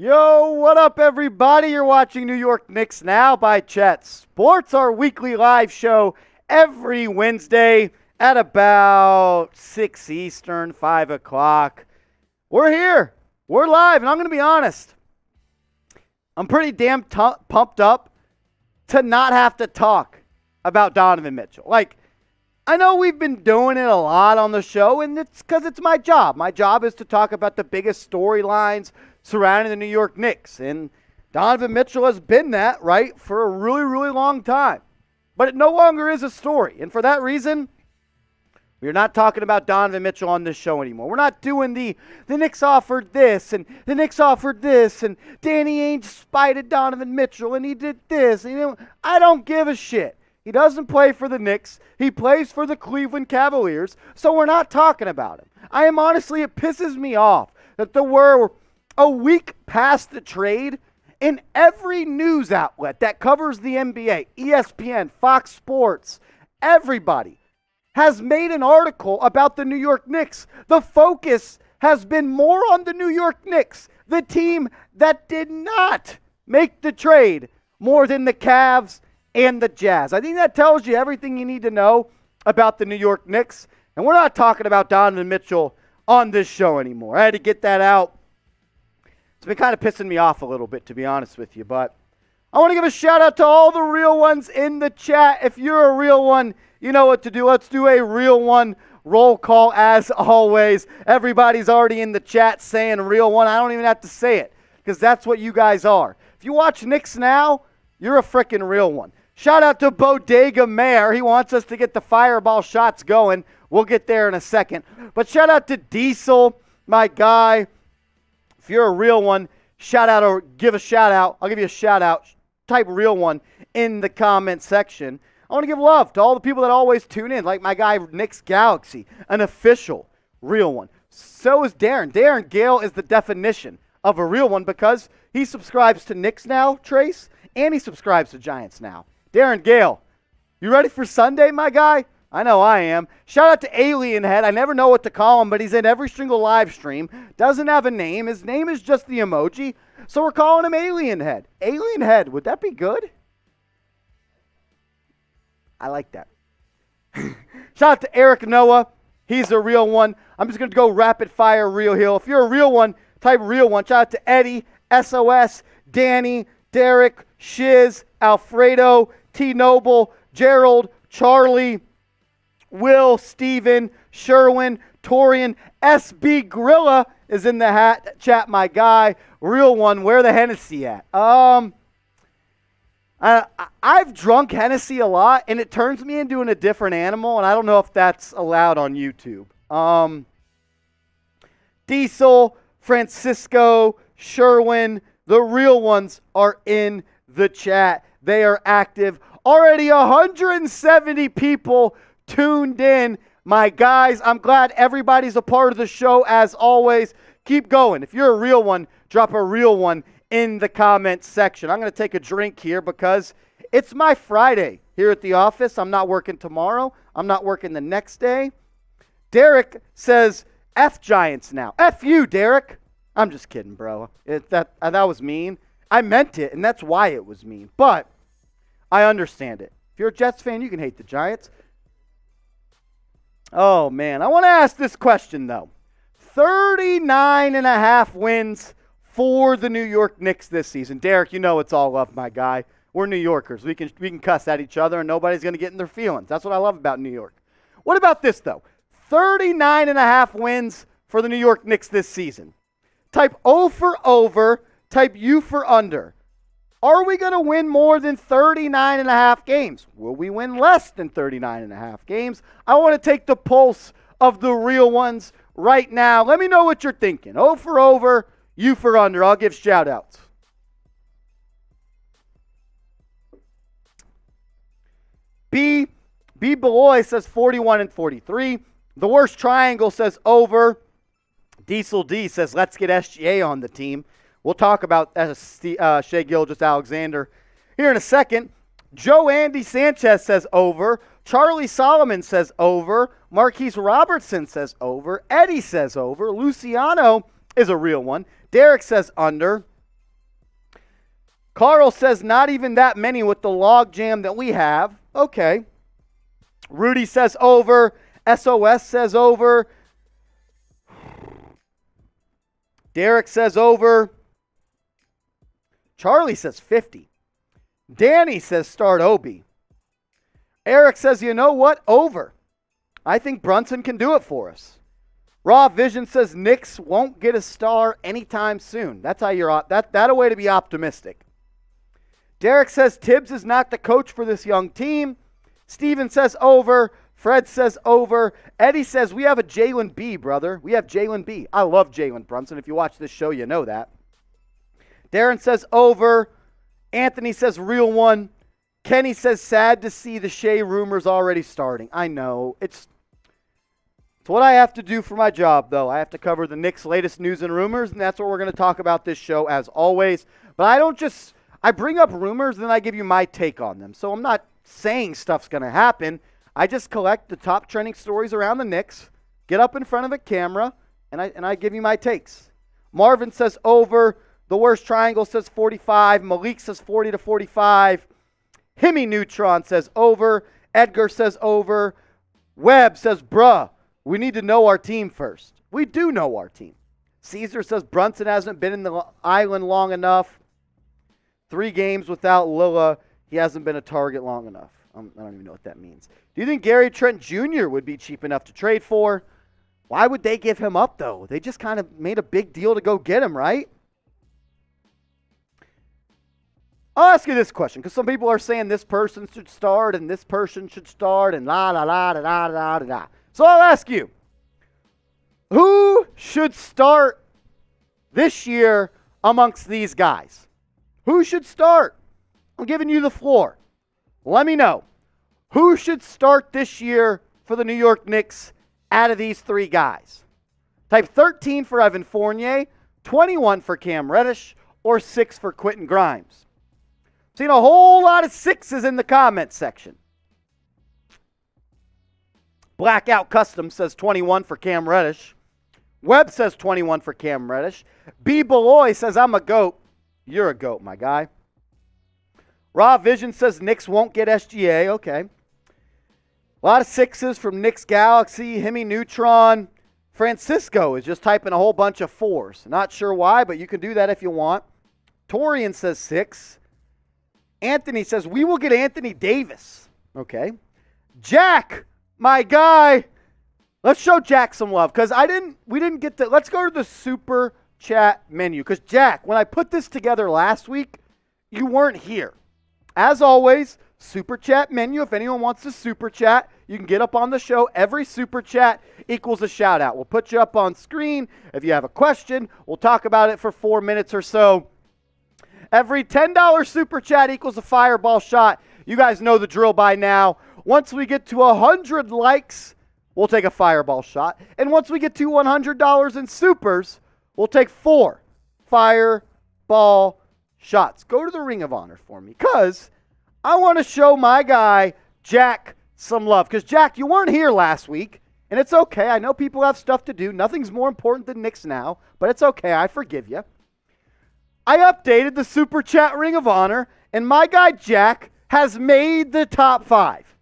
Yo, what up, everybody? You're watching New York Knicks Now by Chet Sports, our weekly live show every Wednesday at about 6 Eastern, 5 o'clock. We're here. We're live, and I'm going to be honest. I'm pretty damn pumped up to not have to talk about Donovan Mitchell. I know we've been doing it a lot on the show, and it's because it's my job. My job is to talk about the biggest storylines surrounding the New York Knicks, and Donovan Mitchell has been that, right, for a really, really long time. But it no longer is a story, and for that reason, we're not talking about Donovan Mitchell on this show anymore. We're not doing the Knicks offered this, and the Knicks offered this, and Danny Ainge spited Donovan Mitchell, and he did this. And, I don't give a shit. He doesn't play for the Knicks. He plays for the Cleveland Cavaliers, so we're not talking about him. It pisses me off that we're a week past the trade, and every news outlet that covers the NBA, ESPN, Fox Sports, everybody has made an article about the New York Knicks. The focus has been more on the New York Knicks, the team that did not make the trade, more than the Cavs and the Jazz. I think that tells you everything you need to know about the New York Knicks, and we're not talking about Donovan Mitchell on this show anymore. I had to get that out. It's been kind of pissing me off a little bit, to be honest with you, but I want to give a shout out to all the real ones in the chat. If you're a real one, you know what to do. Let's do a real one roll call as always. Everybody's already in the chat saying real one. I don't even have to say it because that's what you guys are. If you watch Knicks Now, you're a freaking real one. Shout out to Bodega Mayor. He wants us to get the fireball shots going. We'll get there in a second. But shout out to Diesel, my guy. If you're a real one, shout out or give a shout out. I'll give you a shout out. Type real one in the comment section. I want to give love to all the people that always tune in, like my guy Knicks Galaxy, an official real one. So is Darren. Darren Gale is the definition of a real one because he subscribes to Knicks Now, Trace, and he subscribes to Giants Now. Darren Gale, you ready for Sunday, my guy? I know I am. Shout out to Alien Head. I never know what to call him, but he's in every single live stream. Doesn't have a name. His name is just the emoji, so we're calling him Alien Head. Alien Head, would that be good? I like that. Shout out to Eric Noah. He's a real one. I'm just going to go rapid fire real hill. If you're a real one, type real one. Shout out to Eddie, SOS, Danny, Derek, Shiz, Alfredo, T. Noble, Gerald, Charlie, Will, Steven, Sherwin, Torian, SB Gorilla is in the chat, my guy. Real one, where the Hennessy at? I've drunk Hennessy a lot, and it turns me into a different animal, and I don't know if that's allowed on YouTube. Diesel, Francisco, Sherwin, the real ones are in the chat. They are active. Already 170 people tuned in. My guys, I'm glad everybody's a part of the show as always. Keep going. If you're a real one, drop a real one in the comment section. I'm going to take a drink here because it's my Friday here at the office. I'm not working tomorrow. I'm not working the next day. Derek says, F Giants now. F you, Derek. I'm just kidding, bro. That was mean. I meant it, and that's why it was mean. But I understand it. If you're a Jets fan, you can hate the Giants. Oh, man. I want to ask this question, though. 39.5 wins for the New York Knicks this season. Derek, you know it's all love, my guy. We're New Yorkers. We can cuss at each other, and nobody's going to get in their feelings. That's what I love about New York. What about this, though? 39.5 wins for the New York Knicks this season. Type O for over. Type U for under. Are we going to win more than 39.5 games? Will we win less than 39.5 games? I want to take the pulse of the real ones right now. Let me know what you're thinking. O for over, U for under. I'll give shout-outs. B Beloy says 41 and 43. The worst triangle says over. Diesel D says let's get SGA on the team. We'll talk about Shai Gilgeous Alexander here in a second. Joe Andy Sanchez says over. Charlie Solomon says over. Marquise Robertson says over. Eddie says over. Luciano is a real one. Derek says under. Carl says not even that many with the log jam that we have. Okay. Rudy says over. SOS says over. Derek says over. Charlie says 50. Danny says start Obi. Eric says, you know what? Over. I think Brunson can do it for us. Raw Vision says Knicks won't get a star anytime soon. That's how you're that a way to be optimistic. Derek says Tibbs is not the coach for this young team. Steven says over. Fred says over. Eddie says we have a Jalen B, brother. We have Jalen B. I love Jalen Brunson. If you watch this show, you know that. Darren says over. Anthony says real one. Kenny says sad to see the Shai rumors already starting. I know. It's what I have to do for my job, though. I have to cover the Knicks' latest news and rumors, and that's what we're going to talk about this show as always. But I bring up rumors, and then I give you my take on them. So I'm not saying stuff's going to happen. I just collect the top trending stories around the Knicks, get up in front of a camera, and I give you my takes. Marvin says over. The Worst Triangle says 45. Malik says 40 to 45. Himmy Neutron says over. Edgar says over. Webb says, bruh, we need to know our team first. We do know our team. Caesar says Brunson hasn't been in the island long enough. 3 games without Lilla. He hasn't been a target long enough. I don't even know what that means. Do you think Gary Trent Jr. would be cheap enough to trade for? Why would they give him up, though? They just kind of made a big deal to go get him, right? I'll ask you this question, because some people are saying this person should start and this person should start and la la la da da da da da. So I'll ask you, who should start this year amongst these guys? Who should start? I'm giving you the floor. Let me know. Who should start this year for the New York Knicks out of these 3 guys? Type 13 for Evan Fournier, 21 for Cam Reddish, or 6 for Quentin Grimes. Seen a whole lot of 6s in the comments section. Blackout Custom says 21 for Cam Reddish. Webb says 21 for Cam Reddish. B. Beloy says I'm a GOAT. You're a GOAT, my guy. Raw Vision says Knicks won't get SGA. Okay. A lot of 6s from Knicks Galaxy. Himmy Neutron. Francisco is just typing a whole bunch of 4s. Not sure why, but you can do that if you want. Torian says 6. Anthony says, we will get Anthony Davis. Okay. Jack, my guy. Let's show Jack some love because we didn't get to. Let's go to the super chat menu because Jack, when I put this together last week, you weren't here. As always, super chat menu. If anyone wants to super chat, you can get up on the show. Every super chat equals a shout out. We'll put you up on screen. If you have a question, we'll talk about it for 4 minutes or so. Every $10 super chat equals a fireball shot. You guys know the drill by now. Once we get to 100 likes, we'll take a fireball shot. And once we get to $100 in supers, we'll take 4 fireball shots. Go to the Ring of Honor for me because I want to show my guy, Jack, some love. Because, Jack, you weren't here last week, and it's okay. I know people have stuff to do. Nothing's more important than Knicks now, but it's okay. I forgive you. I updated the Super Chat Ring of Honor, and my guy Jack has made the top 5.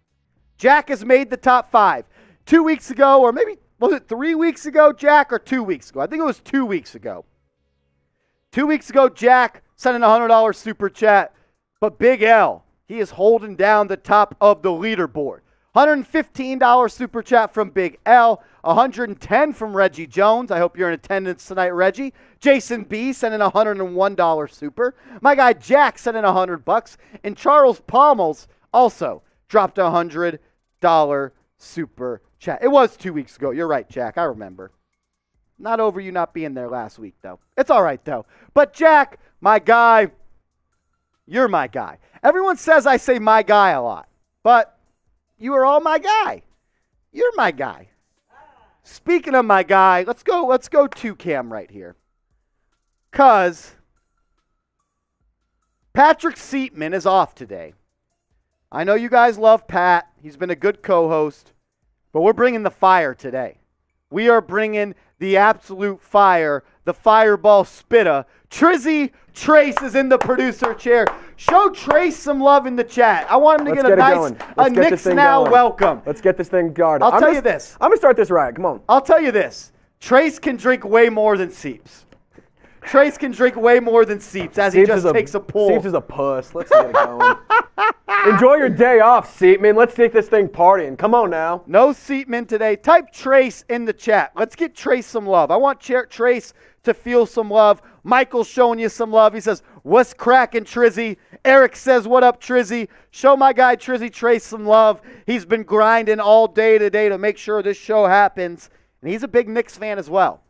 Jack has made the top 5. 2 weeks ago, or maybe, was it 3 weeks ago, Jack, or 2 weeks ago? I think it was 2 weeks ago. 2 weeks ago, Jack sent in a $100 Super Chat, but Big L, he is holding down the top of the leaderboard. $115 Super Chat from Big L. $110 from Reggie Jones. I hope you're in attendance tonight, Reggie. Jason B sent in a $101 super. My guy Jack sent in $100. And Charles Pommels also dropped a $100 super chat. It was 2 weeks ago. You're right, Jack. I remember. Not over you not being there last week, though. It's all right, though. But Jack, my guy, you're my guy. Everyone says I say my guy a lot. But you are all my guy. You're my guy. Speaking of my guy, let's go to Cam right here. Because Patrick Seatman is off today. I know you guys love Pat. He's been a good co-host. But we're bringing the fire today. we are bringing the absolute fire, the fireball spitter. Trizzy Trace is in the producer chair. Show Trace some love in the chat. I want him to get a nice Knicks Now welcome. Let's get this thing going. I'll tell you this. I'm going to start this right. Come on. I'll tell you this. Trace can drink way more than Seeps. Trace can drink way more than Seeps as he just takes a pull. Seeps is a puss. Let's get it going. Enjoy your day off, Seepman. Let's take this thing partying. Come on now. No Seepman today. Type Trace in the chat. Let's get Trace some love. I want Trace to feel some love. Michael's showing you some love. He says, what's cracking, Trizzy? Eric says, what up, Trizzy? Show my guy Trizzy Trace some love. He's been grinding all day today to make sure this show happens. And he's a big Knicks fan as well.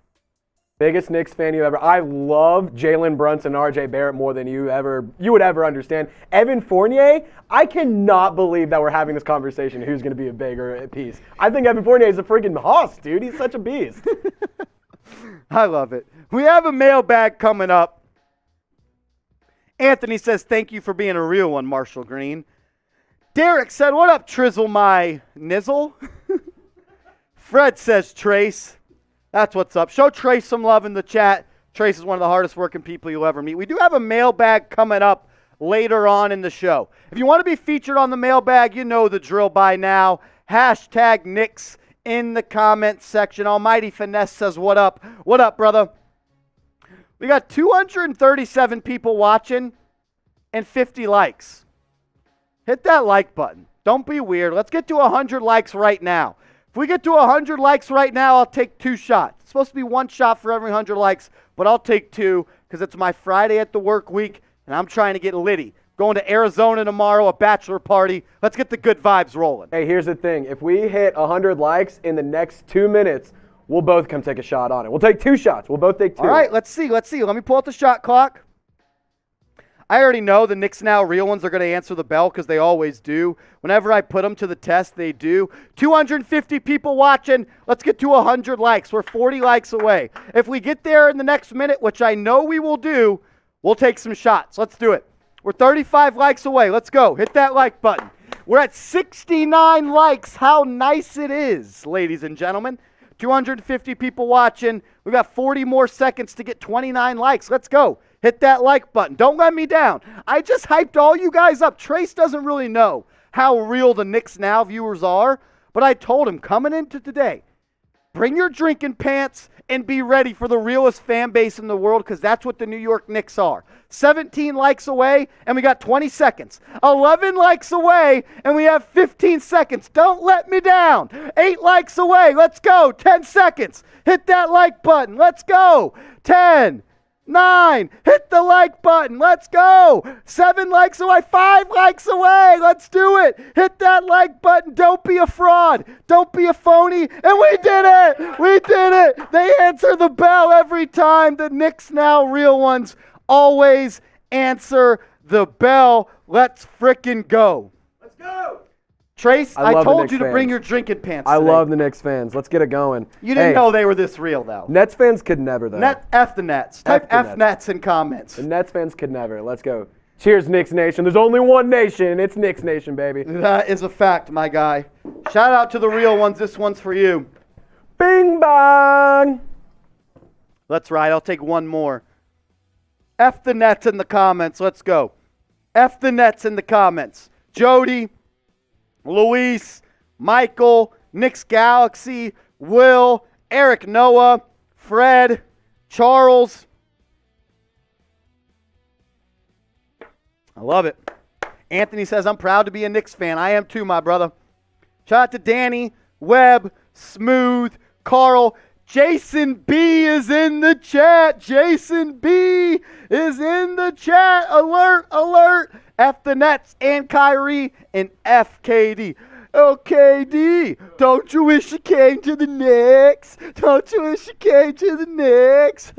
Biggest Knicks fan you ever. I love Jalen Brunson and RJ Barrett more than you would ever understand. Evan Fournier, I cannot believe that we're having this conversation who's going to be a bigger piece. I think Evan Fournier is a freaking hoss, dude. He's such a beast. I love it. We have a mailbag coming up. Anthony says, thank you for being a real one, Marshall Green. Derek said, what up, Trizzle, my nizzle? Fred says, Trace. That's what's up. Show Trace some love in the chat. Trace is one of the hardest working people you'll ever meet. We do have a mailbag coming up later on in the show. If you want to be featured on the mailbag, you know the drill by now. Hashtag Knicks in the comments section. Almighty Finesse says, what up? What up, brother? We got 237 people watching and 50 likes. Hit that like button. Don't be weird. Let's get to 100 likes right now. If we get to 100 likes right now, I'll take 2 shots. It's supposed to be 1 shot for every 100 likes, but I'll take 2 because it's my Friday at the work week, and I'm trying to get litty. Going to Arizona tomorrow, a bachelor party. Let's get the good vibes rolling. Hey, here's the thing. If we hit 100 likes in the next 2 minutes, we'll both come take a shot on it. We'll take 2 shots. We'll both take 2. All right, let's see. Let me pull out the shot clock. I already know the Knicks Now real ones are going to answer the bell because they always do. Whenever I put them to the test, they do. 250 people watching. Let's get to 100 likes. We're 40 likes away. If we get there in the next minute, which I know we will do, we'll take some shots. Let's do it. We're 35 likes away. Let's go. Hit that like button. We're at 69 likes. How nice it is, ladies and gentlemen. 250 people watching. We've got 40 more seconds to get 29 likes. Let's go. Hit that like button. Don't let me down. I just hyped all you guys up. Trace doesn't really know how real the Knicks Now viewers are, but I told him coming into today, bring your drinking pants and be ready for the realest fan base in the world because that's what the New York Knicks are. 17 likes away, and we got 20 seconds. 11 likes away, and we have 15 seconds. Don't let me down. 8 likes away. Let's go. 10 seconds. Hit that like button. Let's go. 10, 9, hit the like button. Let's go. 7 likes away, 5 likes away. Let's do it. Hit that like button. Don't be a fraud. Don't be a phony. And we did it. We did it. They answer the bell every time. The Knicks Now real ones always answer the bell. Let's frickin' go. Let's go. Trace, I told you to bring your drinking pants today. I love the Knicks fans. Let's get it going. You didn't know they were this real, though. Nets fans could never, though. F the Nets. Type F Nets in comments. The Nets fans could never. Let's go. Cheers, Knicks Nation. There's only one nation. It's Knicks Nation, baby. That is a fact, my guy. Shout out to the real ones. This one's for you. Bing bong. Let's ride. I'll take one more. F the Nets in the comments. Let's go. F the Nets in the comments. Jody, Luis, Michael, Knicks Galaxy, Will, Eric Noah, Fred, Charles. I love it. Anthony says, I'm proud to be a Knicks fan. I am too, my brother. Shout out to Danny, Webb, Smooth, Carl. Jason B is in the chat. Jason B is in the chat. Alert, alert. F the Nets and Kyrie and FKD. OKD, don't you wish you came to the Knicks? Don't you wish you came to the Knicks?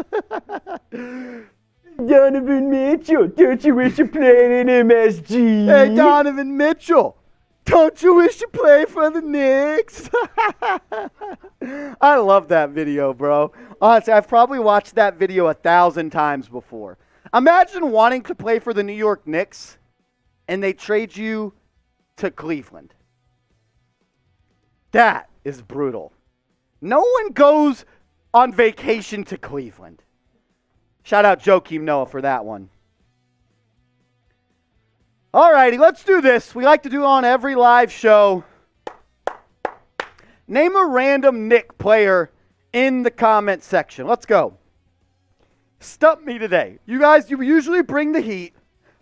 Donovan Mitchell, don't you wish you played in MSG? Hey, Donovan Mitchell, don't you wish you played for the Knicks? I love that video, bro. Honestly, I've probably watched that video 1,000 times before. Imagine wanting to play for the New York Knicks and they trade you to Cleveland. That is brutal. No one goes on vacation to Cleveland. Shout out Joakim Noah for that one. All righty, let's do this. We like to do on every live show. Name a random Knick player in the comment section. Let's go. Stump me today. You guys, you usually bring the heat.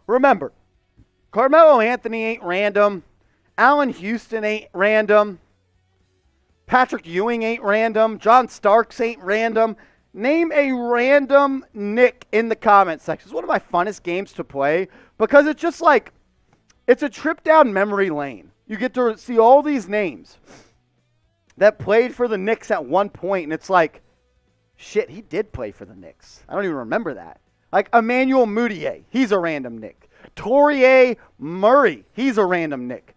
Remember, Carmelo Anthony ain't random. Allen Houston ain't random. Patrick Ewing ain't random. John Starks ain't random. Name a random Knick in the comment section. It's one of my funnest games to play because it's just like, it's a trip down memory lane. You get to see all these names that played for the Knicks at one point, and it's like, shit, he did play for the Knicks. I don't even remember that. Like Emmanuel Mudiay, he's a random Knick. Torrey Murray, he's a random Knick.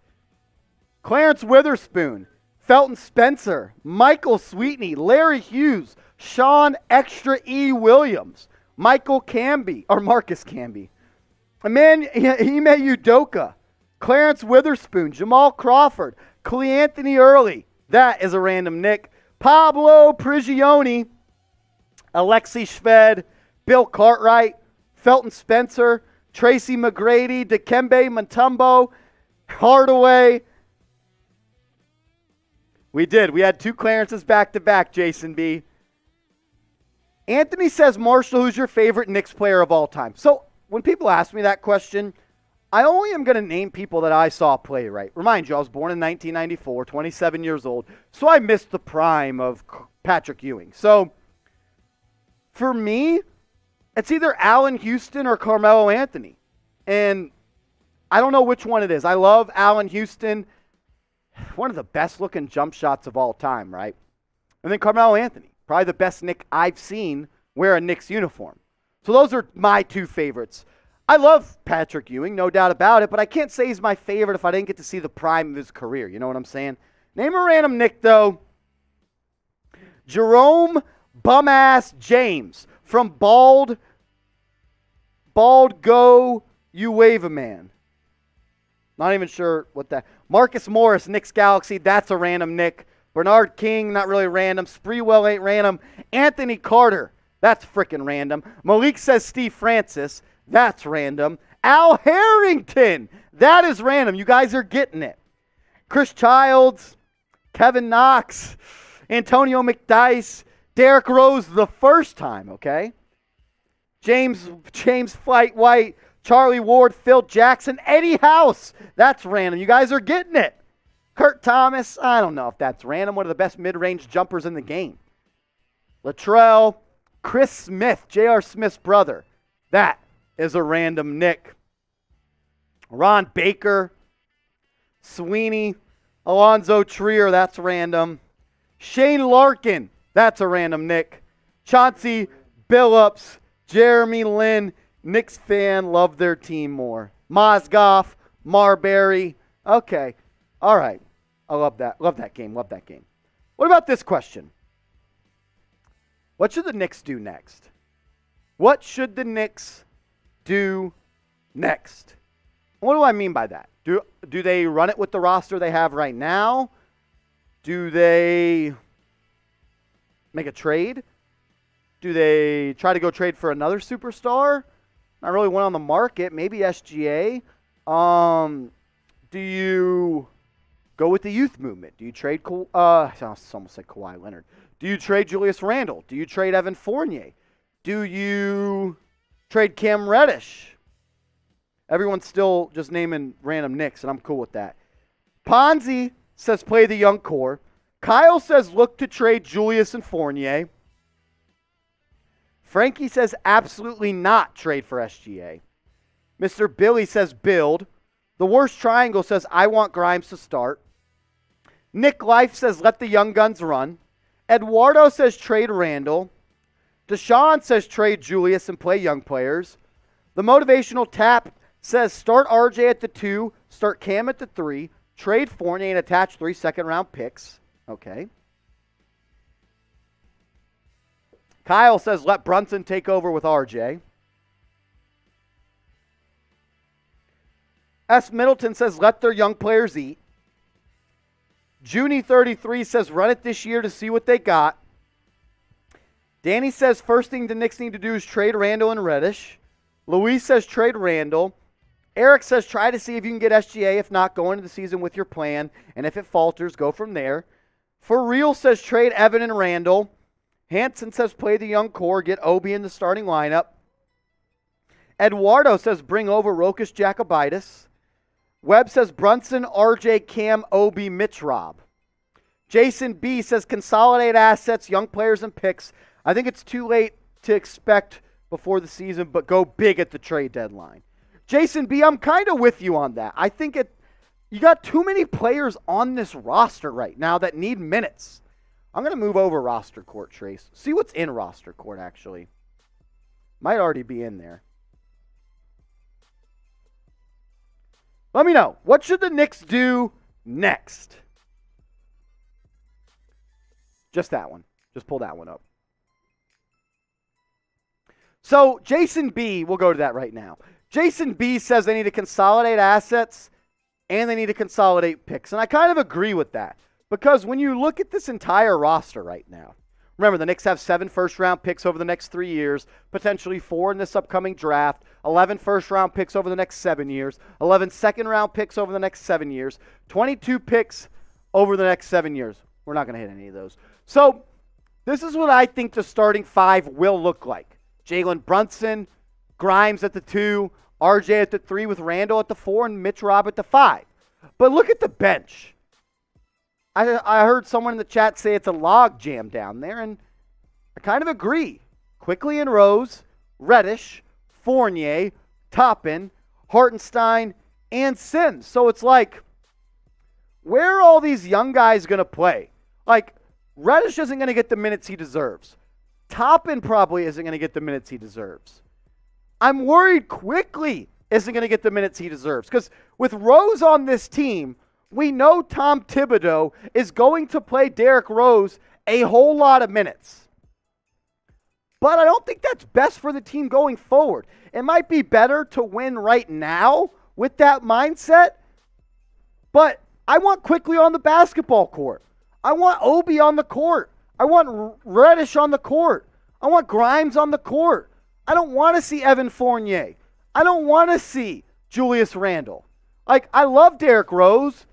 Clarence Witherspoon, Felton Spencer, Michael Sweetney, Larry Hughes, Sean Extra E. Williams, Marcus Camby, Ime Udoka, Clarence Witherspoon, Jamal Crawford, Cleanthony Early, that is a random Knick. Pablo Prigioni, Alexi Shved, Bill Cartwright, Felton Spencer, Tracy McGrady, Dikembe Mutombo, Hardaway. We did. We had 2 Clarences back-to-back, Jason B. Anthony says, Marshall, who's your favorite Knicks player of all time? So when people ask me that question, I only am going to name people that I saw play right. Remind you, I was born in 1994, 27 years old, so I missed the prime of Patrick Ewing. So for me, it's either Allen Houston or Carmelo Anthony. And I don't know which one it is. I love Allen Houston. One of the best-looking jump shots of all time, right? And then Carmelo Anthony, probably the best Knick I've seen wear a Knicks uniform. So those are my 2 favorites. I love Patrick Ewing, no doubt about it, but I can't say he's my favorite if I didn't get to see the prime of his career. You know what I'm saying? Name a random Knick, though. Jerome Bum-Ass James from Bald Go You Wave a Man. Not even sure what that. Marcus Morris, Knicks Galaxy, that's a random Knick. Bernard King, not really random. Spreewell ain't random. Anthony Carter, that's freaking random. Malik says Steve Francis, that's random. Al Harrington, that is random. You guys are getting it. Chris Childs, Kevin Knox, Antonio McDyess, Derrick Rose the first time, okay? James Flight White, Charlie Ward, Phil Jackson, Eddie House. That's random. You guys are getting it. Kurt Thomas, I don't know if that's random. One of the best mid-range jumpers in the game. Latrell, Chris Smith, J.R. Smith's brother. That is a random Knick. Ron Baker, Sweeney, Alonzo Trier, that's random. Shane Larkin, that's a random Knick. Chauncey Billups, Jeremy Lin, Knicks fan, love their team more. Mozgov, Marbury. Okay. All right. I love that. Love that game. Love that game. What about this question? What should the Knicks do next? What should the Knicks do next? What do I mean by that? Do they run it with the roster they have right now? Do they make a trade? Do they try to go trade for another superstar? Not really one on the market. Maybe SGA. Do you go with the youth movement? Do you trade? I almost said Kawhi Leonard. Do you trade Julius Randle? Do you trade Evan Fournier? Do you trade Cam Reddish? Everyone's still just naming random Knicks, and I'm cool with that. Ponzi says play the young core. Kyle says look to trade Julius and Fournier. Frankie says absolutely not trade for SGA. Mr. Billy says build. The Worst Triangle says I want Grimes to start. Nick Life says let the young guns run. Eduardo says trade Randall. Deshaun says trade Julius and play young players. The Motivational Tap says start RJ at the 2, start Cam at the 3, trade Fournier and attach 3 second-round picks. Okay. Kyle says let Brunson take over with RJ. S. Middleton says let their young players eat. Junie33 says run it this year to see what they got. Danny says first thing the Knicks need to do is trade Randle and Reddish. Luis says trade Randle. Eric says try to see if you can get SGA. If not, go into the season with your plan. And if it falters, go from there. For Real says trade Evan and Randle. Hanson says play the young core. Get Obi in the starting lineup. Eduardo says bring over Rokas Jacobaitis. Webb says Brunson, RJ, Cam, Obi, Mitch, Rob. Jason B says consolidate assets, young players, and picks. I think it's too late to expect before the season, but go big at the trade deadline. Jason B, I'm kind of with you on that. I think you got too many players on this roster right now that need minutes. I'm going to move over roster court, Trace. See what's in roster court, actually. Might already be in there. Let me know. What should the Knicks do next? Just that one. Just pull that one up. So, Jason B, we'll go to that right now. Jason B says they need to consolidate assets and they need to consolidate picks. And I kind of agree with that. Because when you look at this entire roster right now, remember, the Knicks have 7 first-round picks over the next 3 years, potentially 4 in this upcoming draft, 11 first-round picks over the next 7 years, 11 second-round picks over the next 7 years, 22 picks over the next 7 years. We're not going to hit any of those. So this is what I think the starting 5 will look like. Jalen Brunson, Grimes at the 2, RJ at the 3 with Randle at the 4, and Mitch Rob at the 5. But look at the bench. I heard someone in the chat say it's a log jam down there, and I kind of agree. Quickly and Rose, Reddish, Fournier, Toppin, Hartenstein, and Sims. So it's like, where are all these young guys going to play? Like, Reddish isn't going to get the minutes he deserves. Toppin probably isn't going to get the minutes he deserves. I'm worried Quickly isn't going to get the minutes he deserves. Because with Rose on this team, we know Tom Thibodeau is going to play Derrick Rose a whole lot of minutes. But I don't think that's best for the team going forward. It might be better to win right now with that mindset. But I want Quickly on the basketball court. I want Obi on the court. I want Reddish on the court. I want Grimes on the court. I don't want to see Evan Fournier. I don't want to see Julius Randle. Like, I love Derrick Rose.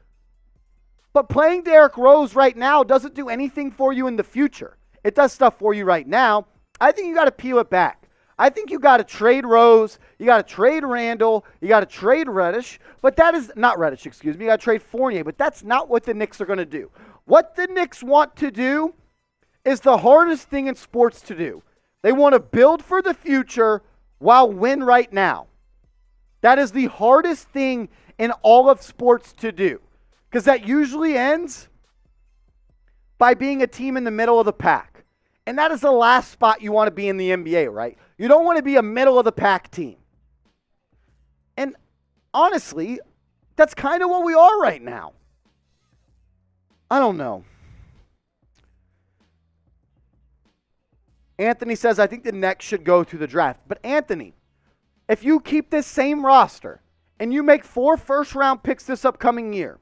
But playing Derrick Rose right now doesn't do anything for you in the future. It does stuff for you right now. I think you got to peel it back. I think you got to trade Rose. You got to trade Randle. You got to trade Reddish. But that is not Reddish, excuse me. You got to trade Fournier. But that's not what the Knicks are going to do. What the Knicks want to do is the hardest thing in sports to do. They want to build for the future while win right now. That is the hardest thing in all of sports to do. Because that usually ends by being a team in the middle of the pack. And that is the last spot you want to be in the NBA, right? You don't want to be a middle of the pack team. And honestly, that's kind of what we are right now. I don't know. Anthony says, I think the Knicks should go to the draft. But Anthony, if you keep this same roster and you make 4 first-round picks this upcoming year,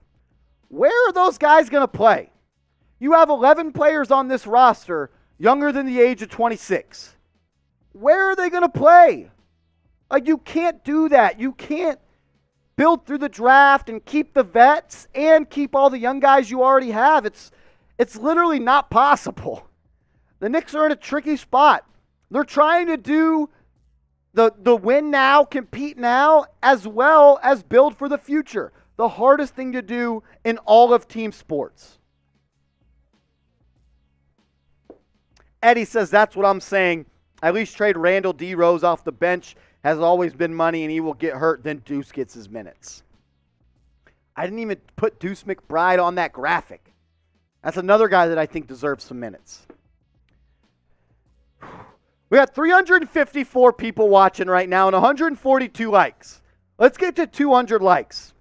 where are those guys going to play? You have 11 players on this roster younger than the age of 26. Where are they going to play? Like, you can't do that. You can't build through the draft and keep the vets and keep all the young guys you already have. It's literally not possible. The Knicks are in a tricky spot. They're trying to do the win now, compete now, as well as build for the future. The hardest thing to do in all of team sports. Eddie says, that's what I'm saying. At least trade Randle D. Rose off the bench. Has always been money, and he will get hurt. Then Deuce gets his minutes. I didn't even put Deuce McBride on that graphic. That's another guy that I think deserves some minutes. We got 354 people watching right now and 142 likes. Let's get to 200 likes.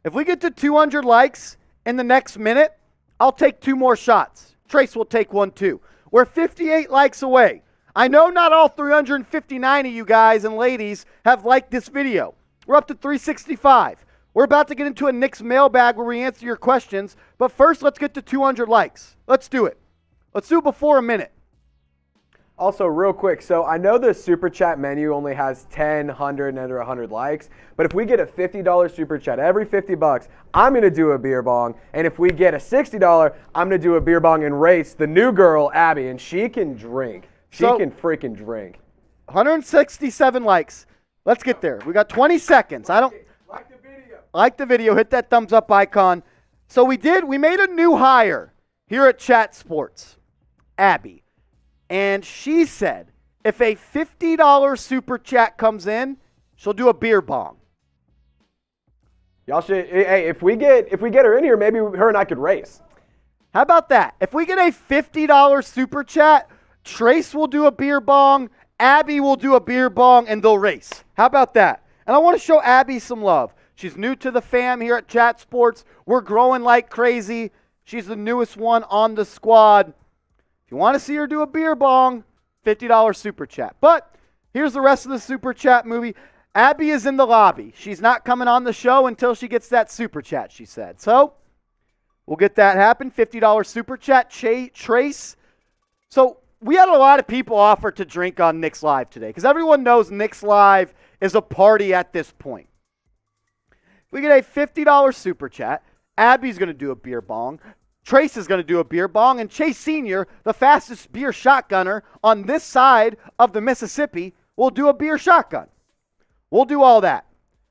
If we get to 200 likes in the next minute, I'll take 2 more shots. Trace will take 1 too. We're 58 likes away. I know not all 359 of you guys and ladies have liked this video. We're up to 365. We're about to get into a Knicks mailbag where we answer your questions. But first, let's get to 200 likes. Let's do it. Let's do it before a minute. Also, real quick, so I know the Super Chat menu only has 10, 100, and under 100 likes, but if we get a $50 Super Chat every $50, I'm going to do a beer bong, and if we get a $60, I'm going to do a beer bong and race the new girl, Abby, and she can drink. She can freaking drink. 167 likes. Let's get there. We got 20 seconds. Like the video. Like the video. Hit that thumbs up icon. So we made a new hire here at Chat Sports, Abby. And she said if a $50 Super Chat comes in, she'll do a beer bong. Y'all should, hey, if we get her in here, maybe her and I could race. How about that? If we get a $50 Super Chat, Trace will do a beer bong, Abby will do a beer bong, and they'll race. How about that? And I want to show Abby some love. She's new to the fam here at Chat Sports. We're growing like crazy. She's the newest one on the squad. If you want to see her do a beer bong, $50 Super Chat. But here's the rest of the Super Chat movie. Abby is in the lobby. She's not coming on the show until she gets that Super Chat, she said. So we'll get that happen. $50 Super Chat. Trace. So we had a lot of people offer to drink on Knicks Live today because everyone knows Knicks Live is a party at this point. We get a $50 Super Chat. Abby's going to do a beer bong. Trace is going to do a beer bong, and Chase Sr., the fastest beer shotgunner on this side of the Mississippi, will do a beer shotgun. We'll do all that.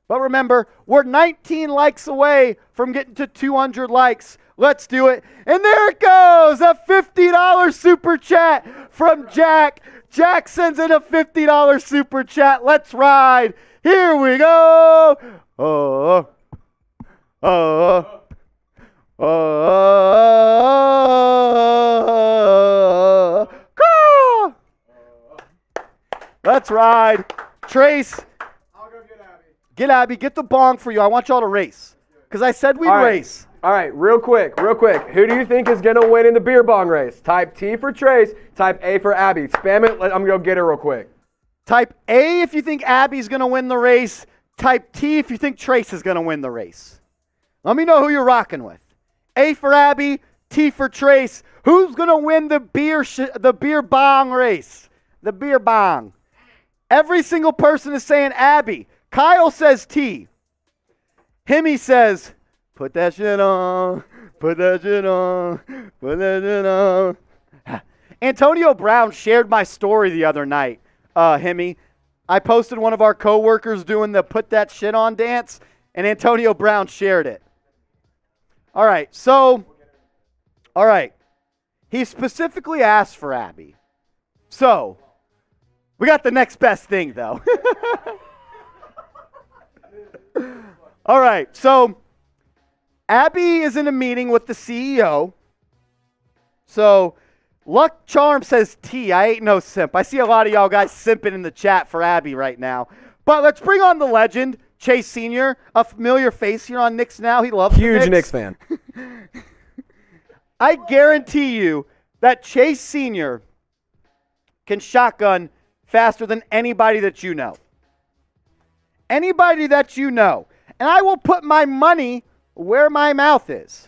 But remember, we're 19 likes away from getting to 200 likes. Let's do it. And there it goes, a $50 Super Chat from Jack. Jack sends in a $50 Super Chat. Let's ride. Here we go. Oh, oh. Let's ride. Trace, I'll go get Abby. Get Abby. Get the bong for you. I want y'all to race. Because I said we'd race. All right, real quick. Who do you think is going to win in the beer bong race? Type T for Trace, type A for Abby. Spam it. I'm going to go get her real quick. Type A if you think Abby's going to win the race. Type T if you think Trace is going to win the race. Let me know who you're rocking with. A for Abby, T for Trace. Who's going to win the beer bong race? The beer bong. Every single person is saying Abby. Kyle says T. Himmy says, put that shit on, put that shit on, put that shit on. Antonio Brown shared my story the other night, Himmy. I posted one of our coworkers doing the put that shit on dance, and Antonio Brown shared it. All right. He specifically asked for Abby. So, we got the next best thing, though. All right. So, Abby is in a meeting with the CEO. So, Luck Charm says T. I ain't no simp. I see a lot of y'all guys simping in the chat for Abby right now. But let's bring on the legend, Chase Sr., a familiar face here on Knicks Now. He loves the Knicks. Huge Knicks fan. I guarantee you that Chase Sr. can shotgun faster than anybody that you know. Anybody that you know. And I will put my money where my mouth is.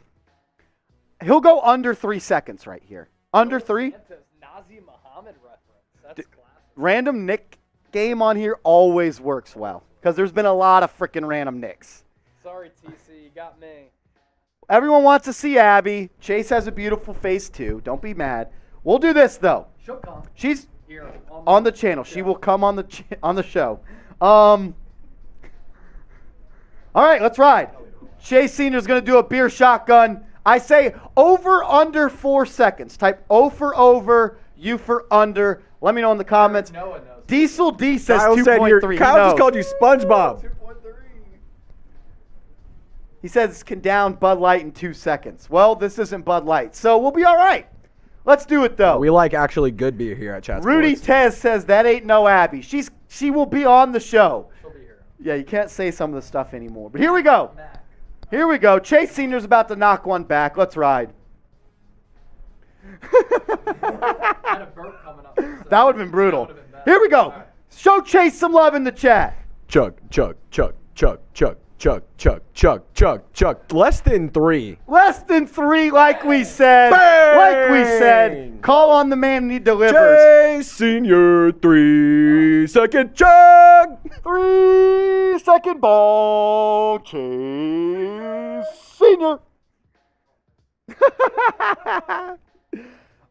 He'll go under 3 seconds right here. Under 3? Nazi Muhammad reference. That's classic. Random Nick game on here always works well. Because there's been a lot of freaking random Knicks. Sorry, TC. You got me. Everyone wants to see Abby. Chase has a beautiful face too. Don't be mad. We'll do this though. She'll come. She's Here, on the channel. She will come on the show. All right, let's ride. Chase Sr. is going to do a beer shotgun. I say over under 4 seconds. Type O for over, U for under. Let me know in the comments. No one knows. Diesel D says Kyle 2.3. Kyle just called you SpongeBob. 2.3. He says can down Bud Light in 2 seconds. Well, this isn't Bud Light, so we'll be all right. Let's do it though. We like actually good beer here at Chat Sports. Rudy Tez says that ain't no Abby. She will be on the show. She'll be here. Yeah, you can't say some of the stuff anymore. But here we go. Here we go. Chase Sr.'s about to knock one back. Let's ride. Had a burp coming up. That would have been brutal. That would've been bad. Here we go. All right. Show Chase some love in the chat. Chug, chug, chug, chug, chug, Chug, chug, chug, chug, chug. Less than 3. Less than 3, like we said. Bang! Like we said. Call on the man and he delivers. Chase Senior 3-second chug. 3-second ball. Chase Senior.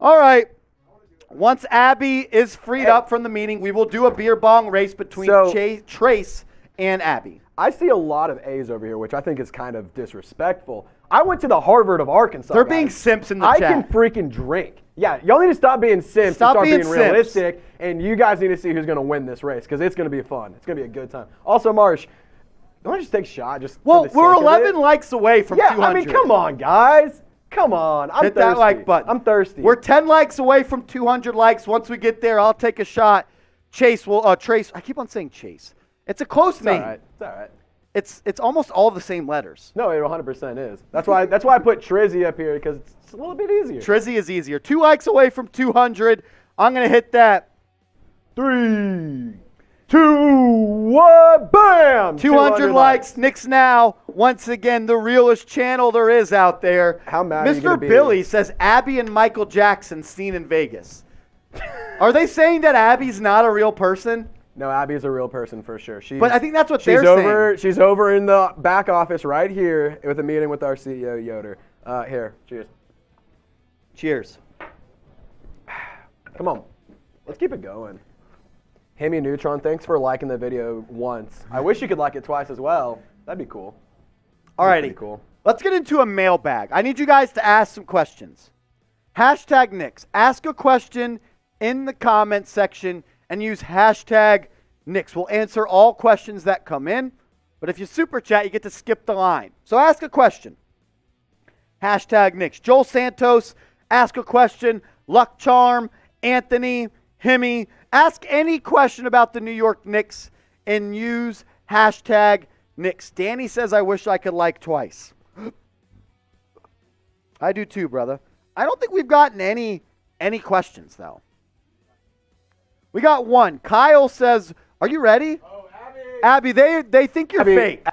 All right. Once Abby is freed up from the meeting, we will do a beer bong race between Trace and Abby. I see a lot of A's over here, which I think is kind of disrespectful. I went to the Harvard of Arkansas. They're guys. being simps in the I chat. can freaking drink. Yeah, y'all need to stop being simps Stop and start being being simps. realistic. And you guys need to see who's going to win this race because it's going to be fun. It's going to be a good time. Also, Marsh, you want to just take a shot? Well, we're 11 likes away from 200. I mean, come on, guys. Come on. I'm Hit thirsty. that like button. I'm thirsty. We're 10 likes away from 200 likes. Once we get there, I'll take a shot. Chase will Trace. I keep on saying Chase. It's a close name. All right. It's all right. It's almost all the same letters. No, it 100% is. That's why I put Trizzy up here because it's a little bit easier. Trizzy is easier. 2 likes away from 200. I'm going to hit that. 3, 2, 1, bam! 200 likes. Knicks Now. Once again, the realest channel there is out there. How mad are you Mr. gonna be? Billy says Abby and Michael Jackson seen in Vegas. Are they saying that Abby's not a real person? No, Abby's a real person for sure. But I think that's what they're saying. She's over in the back office right here with a meeting with our CEO, Yoder. Here, cheers. Cheers. Come on. Let's keep it going. Hemi Neutron, thanks for liking the video once. I wish you could like it twice as well. That'd be cool. Alrighty. Cool. Let's get into a mailbag. I need you guys to ask some questions. Hashtag Knicks. Ask a question in the comment section and use hashtag Knicks. We'll answer all questions that come in, but if you super chat, you get to skip the line. So ask a question. Hashtag Knicks. Joel Santos, ask a question. Luck Charm, Anthony, Hemi, ask any question about the New York Knicks and use hashtag Knicks. Danny says, I wish I could like twice. I do too, brother. I don't think we've gotten any questions, though. We got one. Kyle says, are you ready? Oh, Abby. Abby, they think you're fake.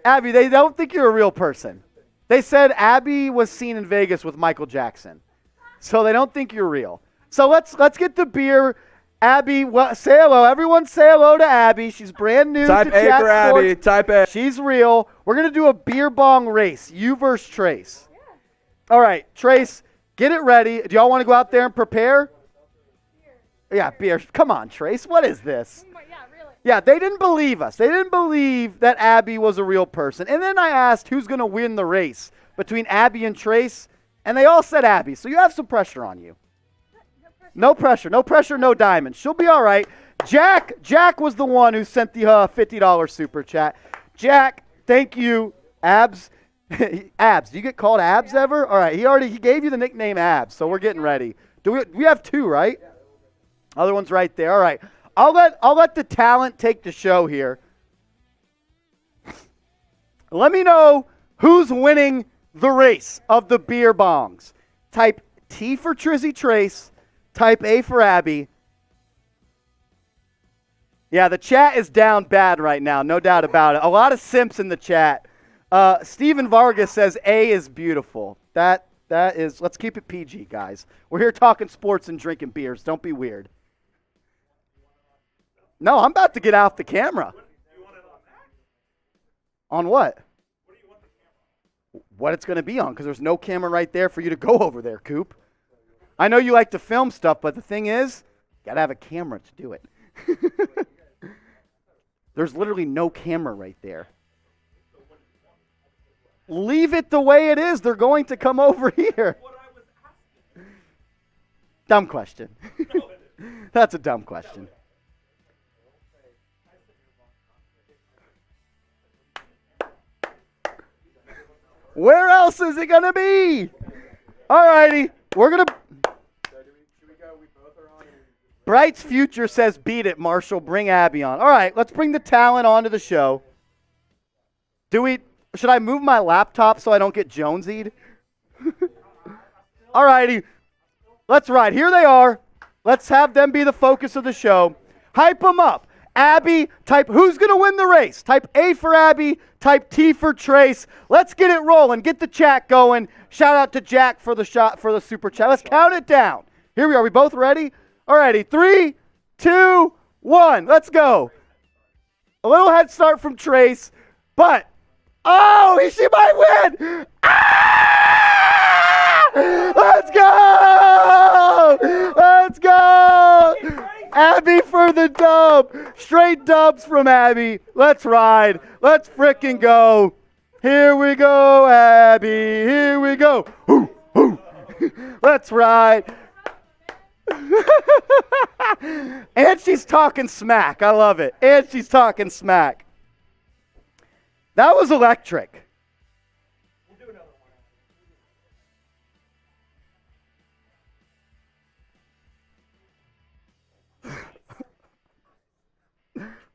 Abby, they don't think you're a real person. They said Abby was seen in Vegas with Michael Jackson. So they don't think you're real. So let's get the beer. Abby, say hello. Everyone say hello to Abby. She's brand new Type to A Chat for Sports. Abby. Type A. She's real. We're going to do a beer bong race. You versus Trace. Yeah. All right, Trace, get it ready. Do y'all want to go out there and prepare? Yeah, beer. Come on, Trace. What is this? Yeah, really. Yeah, they didn't believe us. They didn't believe that Abby was a real person. And then I asked who's going to win the race between Abby and Trace, and they all said Abby. So you have some pressure on you. No pressure. No pressure, no diamonds. She'll be all right. Jack was the one who sent the $50 super chat. Jack, thank you. Abs. Abs. Do you get called Abs ever? All right. He gave you the nickname Abs, so we're getting ready. We have 2, right? Other one's right there. All right. I'll let the talent take the show here. Let me know who's winning the race of the beer bongs. Type T for Trizzy Trace. Type A for Abby. Yeah, the chat is down bad right now, no doubt about it. A lot of simps in the chat. Steven Vargas says A is beautiful. That is, let's keep it PG, guys. We're here talking sports and drinking beers. Don't be weird. No, I'm about to get off the camera. On what? What it's going to be on, because there's no camera right there for you to go over there, Coop. I know you like to film stuff, but the thing is, you got to have a camera to do it. There's literally no camera right there. Leave it the way it is. They're going to come over here. Dumb question. That's a dumb question. Where else is it going to be? All righty. We're going to... Bright's Future says, beat it, Marshall. Bring Abby on. All right, let's bring the talent onto the show. Should I move my laptop so I don't get Jonesy'd? All righty. Let's ride. Here they are. Let's have them be the focus of the show. Hype them up. Abby, type who's going to win the race. Type A for Abby, type T for Trace. Let's get it rolling. Get the chat going. Shout out to Jack for the super chat. Let's count it down. Here we are. We both ready? Alrighty. 3, 2, 1. Let's go. A little head start from Trace, but she might win. Let's go! Let's go! Abby for the dub. Straight dubs from Abby. Let's ride. Let's frickin' go. Here we go, Abby. Here we go. Hoo, hoo. Let's ride. And she's talking smack. I love it. And she's talking smack. That was electric.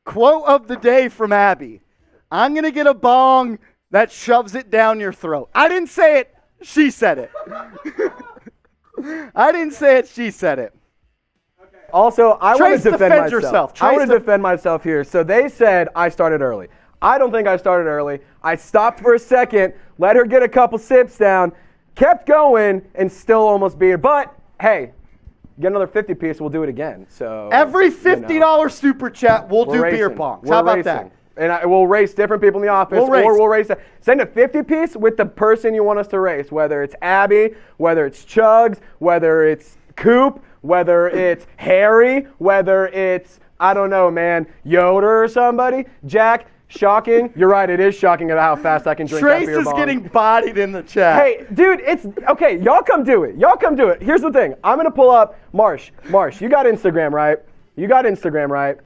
Quote of the day from Abby. I'm going to get a bong that shoves it down your throat. I didn't say it. She said it. I didn't say it. She said it. Also, I want Trace, to defend myself. yourself. I want to defend myself here. So they said I started early. I don't think I started early. I stopped for a second, let her get a couple sips down, kept going, and still almost beat her. But, hey, get another 50 piece, we'll do it again. So every $50 super chat, we'll do racing. beer bongs. We're How about racing. that? And we'll race different people in the office, we'll race. Send a 50 piece with the person you want us to race, whether it's Abby, whether it's Chugs, whether it's Coop, whether it's Harry, whether it's, I don't know, man, Yoder or somebody. Jack, shocking. You're right, it is shocking at how fast I can drink Trace that beer is bong. getting bodied in the chat. Hey, dude, it's okay. Y'all come do it. Y'all come do it. Here's the thing. I'm gonna pull up Marsh. Marsh, you got Instagram, right? You got Instagram, right?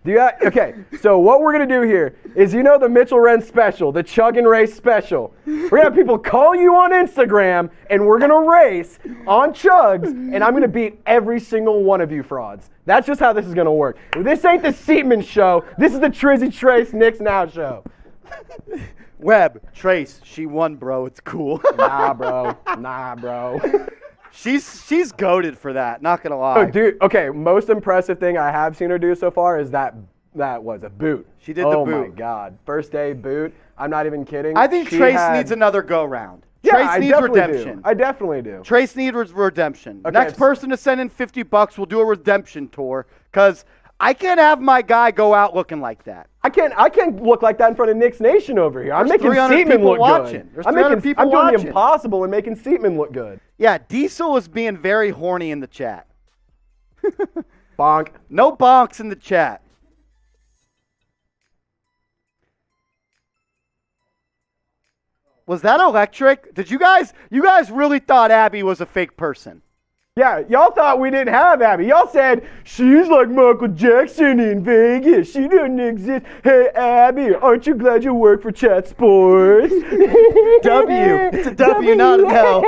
Do you got, okay, so what we're gonna do here is, you know, the Mitchell Wren special, the Chug and Race special. We're gonna have people call you on Instagram, and we're gonna race on Chugs, and I'm gonna beat every single one of you frauds. That's just how this is gonna work. This ain't the Seatman show. This is the Trizzy Trace Knicks Now show. Webb, Trace, she won, bro. It's cool. Nah, bro. Nah, bro. She's goated for that. Not gonna lie. Oh, dude. Okay, most impressive thing I have seen her do so far is that was a boot. She did the boot. Oh my God, first day boot. I'm not even kidding. I think Trace needs another go round. Yeah, Trace I needs definitely redemption. do. I definitely do. Trace needs redemption. Okay, Next person to send in $50, we'll do a redemption tour, because I can't have my guy go out looking like that. I can't look like that in front of Knicks Nation over here. I'm There's making 300 Seatman people look watching. good. There's I'm 300 people I'm doing watching. the impossible and making Seatman look good. Yeah, Diesel is being very horny in the chat. Bonk. No bonks in the chat. Was that electric? Did you guys really thought Abby was a fake person? Yeah, y'all thought we didn't have Abby. Y'all said, she's like Michael Jackson in Vegas. She doesn't exist. Hey, Abby, aren't you glad you work for Chat Sports? W. It's a W, not an L.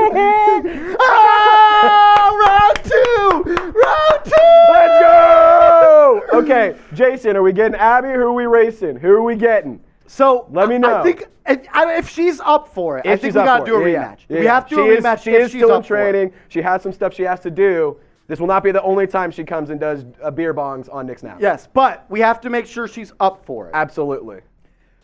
Oh, round two! Round two! Let's go! Okay, Jason, are we getting Abby or who are we racing? Who are we getting? So let me know. I think if she's up for it, I think we got to do a rematch. Yeah. We have to do a rematch. She is she's still in up for it. training. She has some stuff she has to do. This will not be the only time she comes and does beer bongs on Knicks Now. Yes, but we have to make sure she's up for it. Absolutely.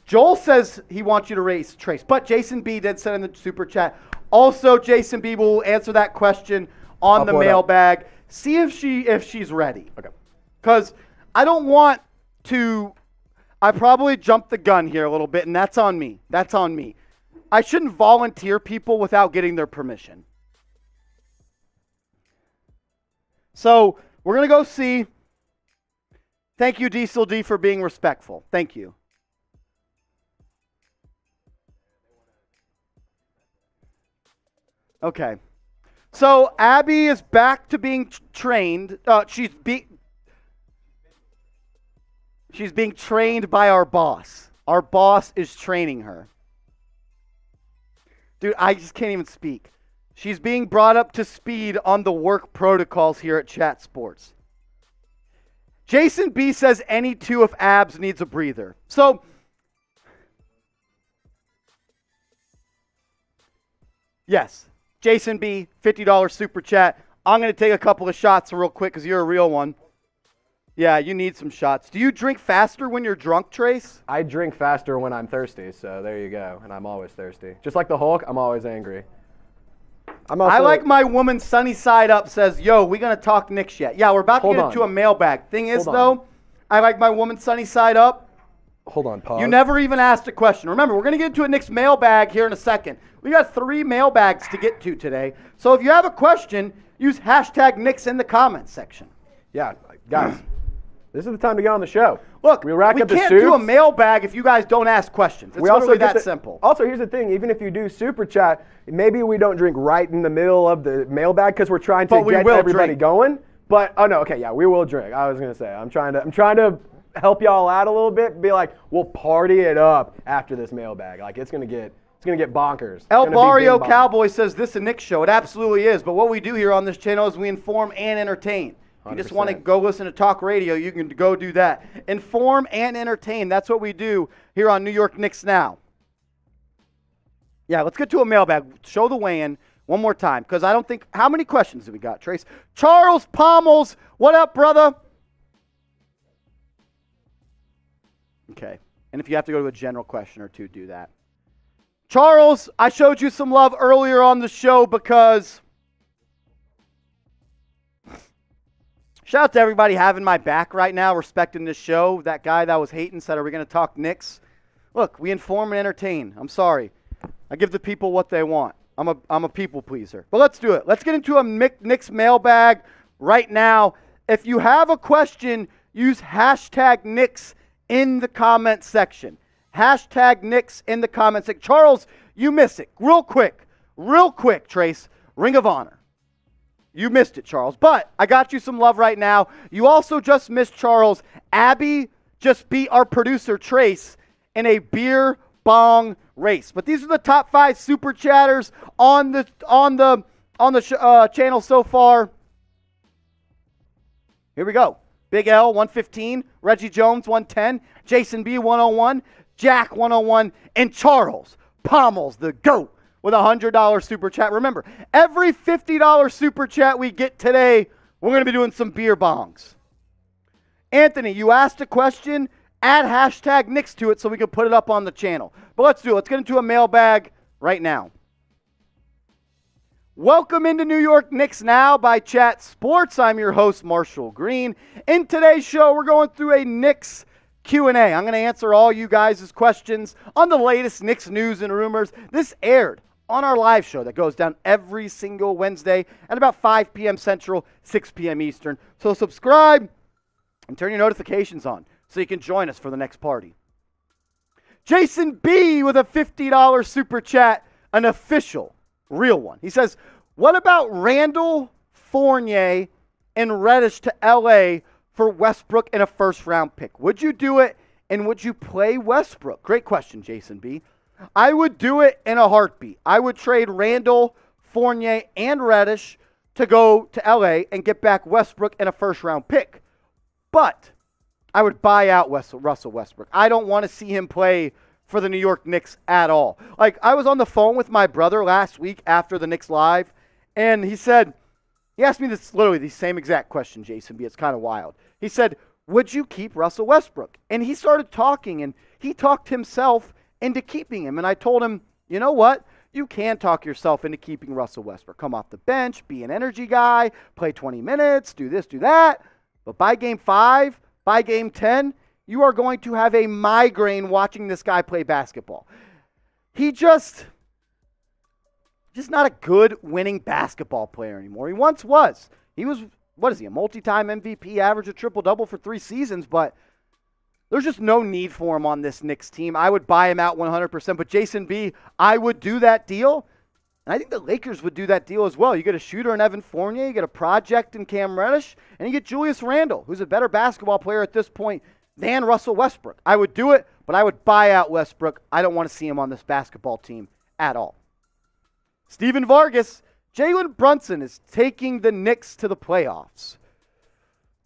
Joel says he wants you to race Trace, but Jason B did send in the super chat. Also, Jason B will answer that question on the mailbag. See if she's ready. Okay. Because I don't want to. I probably jumped the gun here a little bit, and that's on me. That's on me. I shouldn't volunteer people without getting their permission. So we're going to go see. Thank you, Diesel D, for being respectful. Thank you. Okay. So Abby is back to being trained. She's being trained by our boss. Our boss is training her. Dude, I just can't even speak. She's being brought up to speed on the work protocols here at Chat Sports. Jason B says any two of abs needs a breather. So, yes, Jason B, $50 super chat. I'm going to take a couple of shots real quick because you're a real one. Yeah, you need some shots. Do you drink faster when you're drunk, Trace? I drink faster when I'm thirsty, so there you go. And I'm always thirsty. Just like the Hulk, I'm always angry. I like my woman sunny side up says, yo, we going to talk Knicks yet? Yeah, we're about to get into a mailbag. Thing is, though, I like my woman sunny side up. Hold on, pause. You never even asked a question. Remember, we're going to get into a Knicks mailbag here in a second. We got 3 mailbags to get to today. So if you have a question, use hashtag Knicks in the comments section. Yeah, guys, this is the time to get on the show. Look, we can't do a mailbag if you guys don't ask questions. It's literally that simple. Also, here's the thing. Even if you do super chat, maybe we don't drink right in the middle of the mailbag because we're trying to get everybody going. But, oh, no, okay, yeah, we will drink. I was going to say, I'm trying to help y'all out a little bit. Be like, we'll party it up after this mailbag. Like, it's going to get bonkers. El Barrio Cowboy says this is a Knicks show. It absolutely is. But what we do here on this channel is we inform and entertain. If you just want to go listen to talk radio, you can go do that. Inform and entertain. That's what we do here on New York Knicks Now. Yeah, let's get to a mailbag. Show the weigh-in one more time, because I don't think – how many questions do we got, Trace? Charles Pommels, what up, brother? Okay. And if you have to go to a general question or two, do that. Charles, I showed you some love earlier on the show because – shout out to everybody having my back right now, respecting this show. That guy that was hating said, are we going to talk Knicks? Look, we inform and entertain. I'm sorry. I give the people what they want. I'm a people pleaser. But let's do it. Let's get into a Knicks mailbag right now. If you have a question, use hashtag Knicks in the comment section. Hashtag Knicks in the comment section. Charles, you missed it. Real quick, Trace. Ring of Honor. You missed it, Charles. But I got you some love right now. You also just missed, Charles. Abby just beat our producer, Trace, in a beer bong race. But these are the top 5 super chatters on the channel so far. Here we go. Big L, 115. Reggie Jones, 110. Jason B, 101. Jack, 101. And Charles Pommels, the GOAT, with a $100 super chat. Remember, every $50 super chat we get today, we're going to be doing some beer bongs. Anthony, you asked a question. Add hashtag Knicks to it so we can put it up on the channel. But let's do it. Let's get into a mailbag right now. Welcome into New York Knicks Now by Chat Sports. I'm your host, Marshall Green. In today's show, we're going through a Knicks Q&A. I'm going to answer all you guys' questions on the latest Knicks news and rumors. This aired on our live show that goes down every single Wednesday at about 5 p.m. Central, 6 p.m. Eastern. So subscribe and turn your notifications on so you can join us for the next party. Jason B with a $50 super chat, an official, real one. He says, what about Randle, Fournier, and Reddish to L.A. for Westbrook and a first-round pick? Would you do it, and would you play Westbrook? Great question, Jason B. I would do it in a heartbeat. I would trade Randle, Fournier, and Reddish to go to L.A. and get back Westbrook and a first-round pick. But I would buy out Russell Westbrook. I don't want to see him play for the New York Knicks at all. Like, I was on the phone with my brother last week after the Knicks Live, and he asked me this, literally the same exact question, Jason B. It's kind of wild. He said, would you keep Russell Westbrook? And he started talking, and he talked himself into keeping him. And I told him, you know what? You can talk yourself into keeping Russell Westbrook. Come off the bench, be an energy guy, play 20 minutes, do this, do that. But by game 5, by game 10, you are going to have a migraine watching this guy play basketball. He just not a good winning basketball player anymore. He once was. He was, what is he, a multi-time MVP, average a triple-double for 3 seasons, but there's just no need for him on this Knicks team. I would buy him out 100%. But Jason B, I would do that deal. And I think the Lakers would do that deal as well. You get a shooter in Evan Fournier, you get a project in Cam Reddish, and you get Julius Randle, who's a better basketball player at this point than Russell Westbrook. I would do it, but I would buy out Westbrook. I don't want to see him on this basketball team at all. Steven Vargas, Jalen Brunson is taking the Knicks to the playoffs.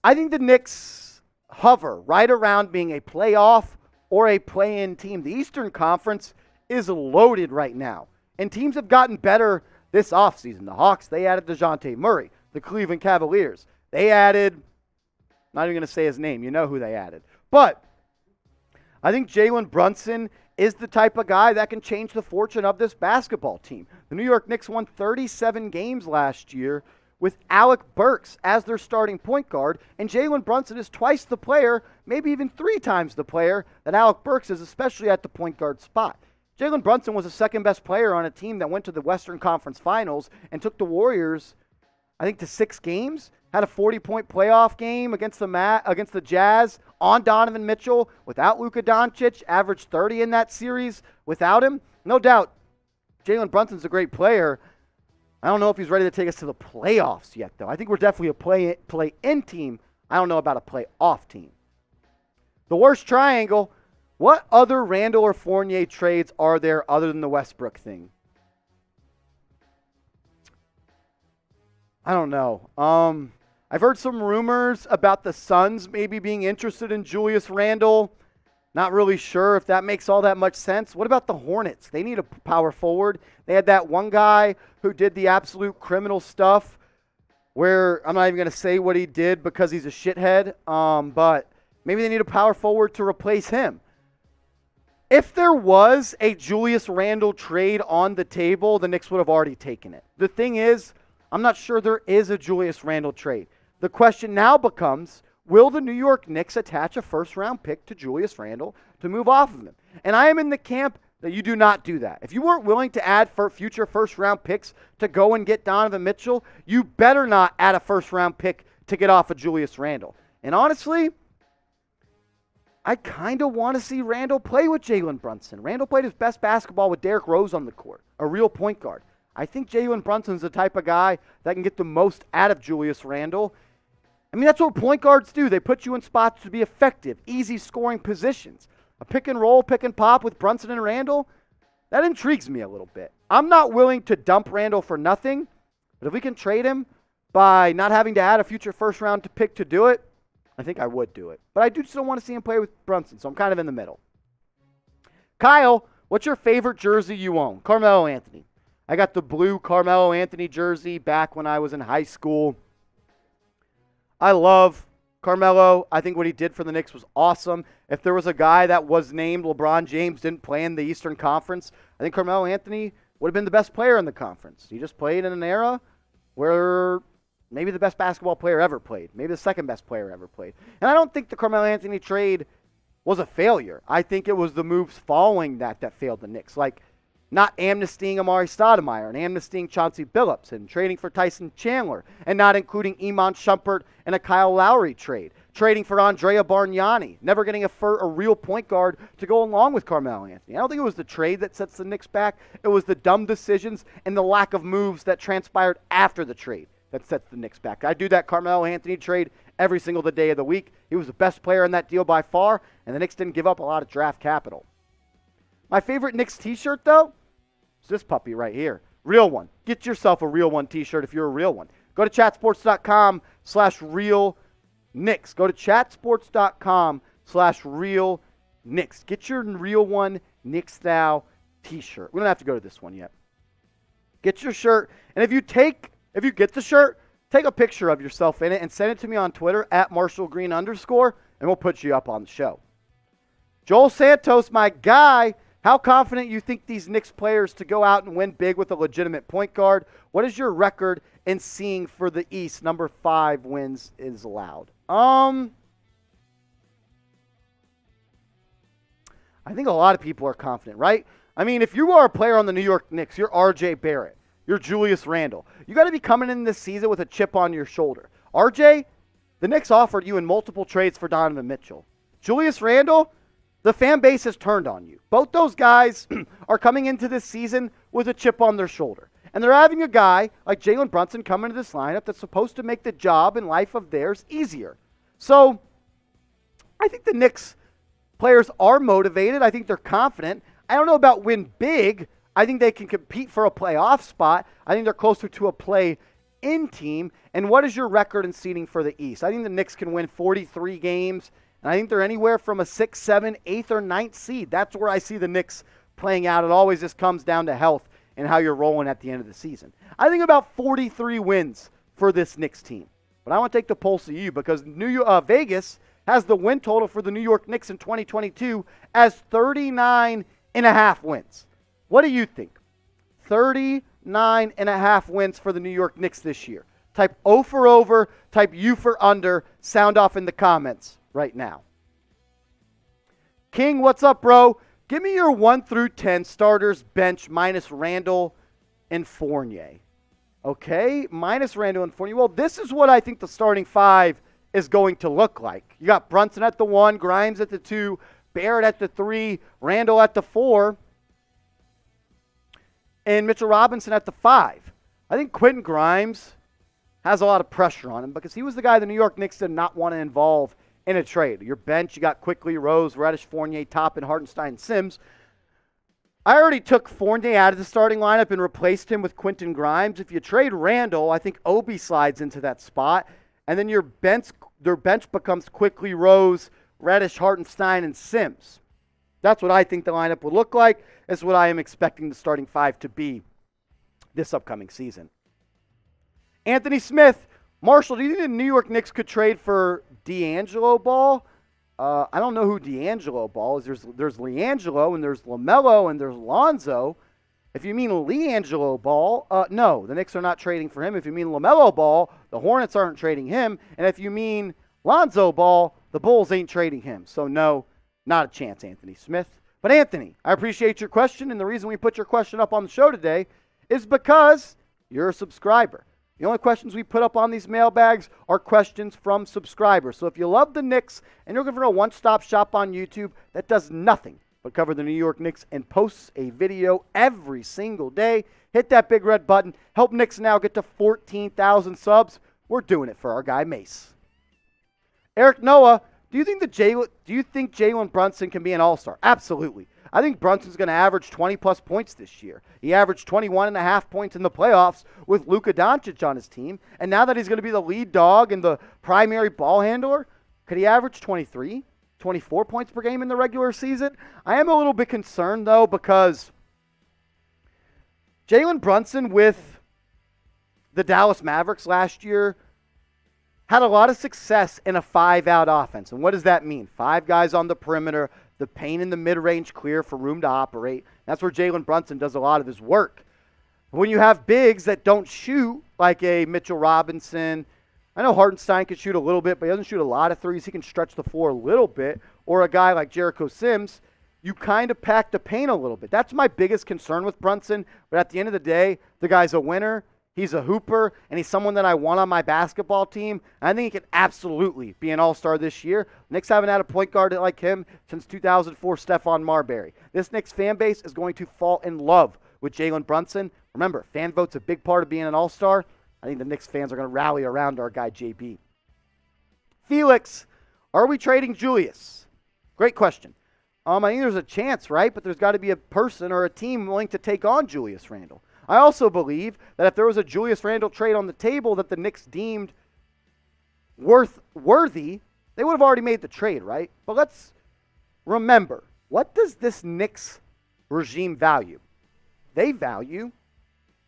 I think the Knicks hover right around being a playoff or a play-in team. The Eastern Conference is loaded right now, and teams have gotten better this offseason. The Hawks, they added DeJounte Murray. The Cleveland Cavaliers, they added Not even going to say his name. You know who they added. But I think Jalen Brunson is the type of guy that can change the fortune of this basketball team. The New York Knicks won 37 games last year with Alec Burks as their starting point guard, and Jalen Brunson is twice the player, maybe even 3 times the player that Alec Burks is, especially at the point guard spot. Jalen Brunson was the second best player on a team that went to the Western Conference Finals and took the Warriors, I think, to 6 games. Had a 40-point playoff game against the Jazz on Donovan Mitchell without Luka Doncic, averaged 30 in that series without him. No doubt, Jalen Brunson's a great player. I don't know if he's ready to take us to the playoffs yet, though. I think we're definitely a play-in team. I don't know about a play-off team. The worst triangle, what other Randle or Fournier trades are there other than the Westbrook thing? I don't know. I've heard some rumors about the Suns maybe being interested in Julius Randle. Not really sure if that makes all that much sense. What about the Hornets? They need a power forward. They had that one guy who did the absolute criminal stuff where I'm not even going to say what he did because he's a shithead, but maybe they need a power forward to replace him. If there was a Julius Randle trade on the table, the Knicks would have already taken it. The thing is, I'm not sure there is a Julius Randle trade. The question now becomes, will the New York Knicks attach a first-round pick to Julius Randle to move off of him? And I am in the camp that you do not do that. If you weren't willing to add future first-round picks to go and get Donovan Mitchell, you better not add a first-round pick to get off of Julius Randle. And honestly, I kind of want to see Randle play with Jalen Brunson. Randle played his best basketball with Derrick Rose on the court, a real point guard. I think Jalen Brunson's the type of guy that can get the most out of Julius Randle. I mean, that's what point guards do. They put you in spots to be effective, easy scoring positions. A pick and roll, pick and pop with Brunson and Randle, that intrigues me a little bit. I'm not willing to dump Randle for nothing, but if we can trade him by not having to add a future first round pick to do it, I think I would do it. But I do still want to see him play with Brunson, so I'm kind of in the middle. Kyle, what's your favorite jersey you own? Carmelo Anthony. I got the blue Carmelo Anthony jersey back when I was in high school. I love Carmelo. I think what he did for the Knicks was awesome. If there was a guy that was named LeBron James, didn't play in the Eastern Conference, I think Carmelo Anthony would have been the best player in the conference. He just played in an era where maybe the best basketball player ever played, maybe the second best player ever played. And I don't think the Carmelo Anthony trade was a failure. I think it was the moves following that failed the Knicks, like not amnestying Amari Stoudemire and amnestying Chauncey Billups and trading for Tyson Chandler and not including Iman Shumpert and a Kyle Lowry trade, trading for Andrea Bargnani, never getting a real point guard to go along with Carmelo Anthony. I don't think it was the trade that sets the Knicks back. It was the dumb decisions and the lack of moves that transpired after the trade that sets the Knicks back. I do that Carmelo Anthony trade every single day of the week. He was the best player in that deal by far, and the Knicks didn't give up a lot of draft capital. My favorite Knicks t-shirt, though, is this puppy right here. Real one. Get yourself a real one t-shirt if you're a real one. Go to chatsports.com /real Knicks. Go to chatsports.com/real Knicks. Get your real one Knicks Now t-shirt. We don't have to go to this one yet. Get your shirt, and if you get the shirt, take a picture of yourself in it and send it to me on Twitter @MarshallGreen_, and we'll put you up on the show. Joel Santos, my guy, how confident you think these Knicks players to go out and win big with a legitimate point guard? What is your record in seeing for the East? Number 5 wins is allowed. I think a lot of people are confident, right? I mean, if you are a player on the New York Knicks, you're RJ Barrett. You're Julius Randle. You got to be coming in this season with a chip on your shoulder. RJ, the Knicks offered you in multiple trades for Donovan Mitchell. Julius Randle, the fan base has turned on you. Both those guys are coming into this season with a chip on their shoulder. And they're having a guy like Jalen Brunson come into this lineup that's supposed to make the job and life of theirs easier. So I think the Knicks players are motivated. I think they're confident. I don't know about win big. I think they can compete for a playoff spot. I think they're closer to a play-in team. And what is your record in seeding for the East? I think the Knicks can win 43 games, and I think they're anywhere from a 6th, 7th, 8th, or 9th seed. That's where I see the Knicks playing out. It always just comes down to health and how you're rolling at the end of the season. I think about 43 wins for this Knicks team. But I want to take the pulse of you because Vegas has the win total for the New York Knicks in 2022 as 39.5 wins. What do you think? 39.5 wins for the New York Knicks this year. Type O for over, type U for under. Sound off in the comments right now. King, what's up, bro? Give me your 1 through 10 starters, bench, minus Randle and Fournier. Okay, minus Randle and Fournier. Well, this is what I think the starting 5 is going to look like. You got Brunson at the 1, Grimes at the 2, Barrett at the 3, Randle at the 4, and Mitchell Robinson at the 5. I think Quentin Grimes has a lot of pressure on him because he was the guy the New York Knicks did not want to involve in a trade. Your bench, you got Quickly, Rose, Reddish, Fournier, Toppin, Hartenstein, Sims. I already took Fournier out of the starting lineup and replaced him with Quentin Grimes. If you trade Randle, I think Obi slides into that spot. And then your bench becomes Quickly, Rose, Reddish, Hartenstein, and Sims. That's what I think the lineup would look like. That's what I am expecting the starting 5 to be this upcoming season. Anthony Smith, Marshall, do you think the New York Knicks could trade for D'Angelo Ball? I don't know who D'Angelo Ball is. There's LiAngelo, and there's LaMelo, and there's Lonzo. If you mean LiAngelo Ball, no, the Knicks are not trading for him. If you mean LaMelo Ball, the Hornets aren't trading him. And if you mean Lonzo Ball, the Bulls ain't trading him. So no, not a chance, Anthony Smith. But Anthony, I appreciate your question, and the reason we put your question up on the show today is because you're a subscriber. The only questions we put up on these mailbags are questions from subscribers. So if you love the Knicks and you're looking for a one-stop shop on YouTube that does nothing but cover the New York Knicks and posts a video every single day, hit that big red button. Help Knicks now get to 14,000 subs. We're doing it for our guy Mace. Eric Noah, do you think Jalen Brunson can be an all-star? Absolutely. I think Brunson's going to average 20-plus points this year. He averaged 21.5 points in the playoffs with Luka Doncic on his team. And now that he's going to be the lead dog and the primary ball handler, could he average 23, 24 points per game in the regular season? I am a little bit concerned, though, because Jalen Brunson with the Dallas Mavericks last year had a lot of success in a 5-out offense. And what does that mean? 5 guys on the perimeter, the paint in the mid-range clear for room to operate. That's where Jalen Brunson does a lot of his work. When you have bigs that don't shoot, like a Mitchell Robinson, I know Hartenstein can shoot a little bit, but he doesn't shoot a lot of threes. He can stretch the floor a little bit. Or a guy like Jericho Sims, you kind of pack the paint a little bit. That's my biggest concern with Brunson. But at the end of the day, the guy's a winner. He's a hooper, and he's someone that I want on my basketball team. I think he can absolutely be an all-star this year. Knicks haven't had a point guard like him since 2004 Stephon Marbury. This Knicks fan base is going to fall in love with Jalen Brunson. Remember, fan vote's a big part of being an all-star. I think the Knicks fans are going to rally around our guy JB. Felix, are we trading Julius? Great question. I think there's a chance, right? But there's got to be a person or a team willing to take on Julius Randle. I also believe that if there was a Julius Randle trade on the table that the Knicks deemed worthy, they would have already made the trade, right? But let's remember, what does this Knicks regime value? They value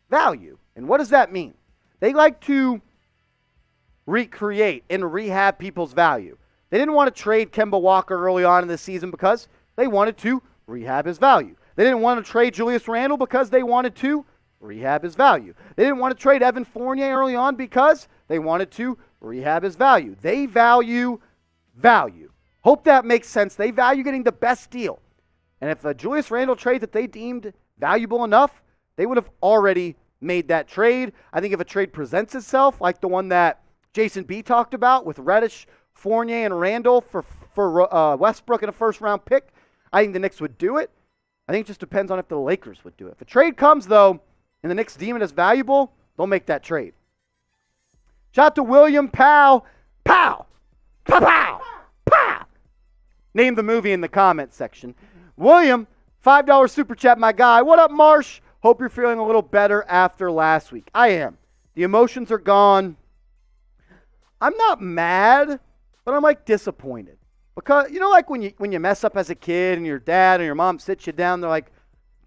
value. And what does that mean? They like to recreate and rehab people's value. They didn't want to trade Kemba Walker early on in the season because they wanted to rehab his value. They didn't want to trade Julius Randle because they wanted to rehab his value. They didn't want to trade Evan Fournier early on because they wanted to rehab his value. They value value. Hope that makes sense. They value getting the best deal. And if a Julius Randle trade that they deemed valuable enough, they would have already made that trade. I think if a trade presents itself, like the one that Jason B talked about with Reddish, Fournier, and Randle for Westbrook and a first-round pick, I think the Knicks would do it. I think it just depends on if the Lakers would do it. If a trade comes, though, and the Knicks deem it as valuable, they'll make that trade. Shout out to William Pow. Pow! Pow! Pow! Pow! Name the movie in the comments section. William, $5 super chat, my guy. What up, Marsh? Hope you're feeling a little better after last week. I am. The emotions are gone. I'm not mad, but I'm like disappointed. Because, you know, like when you mess up as a kid and your dad and your mom sits you down, they're like,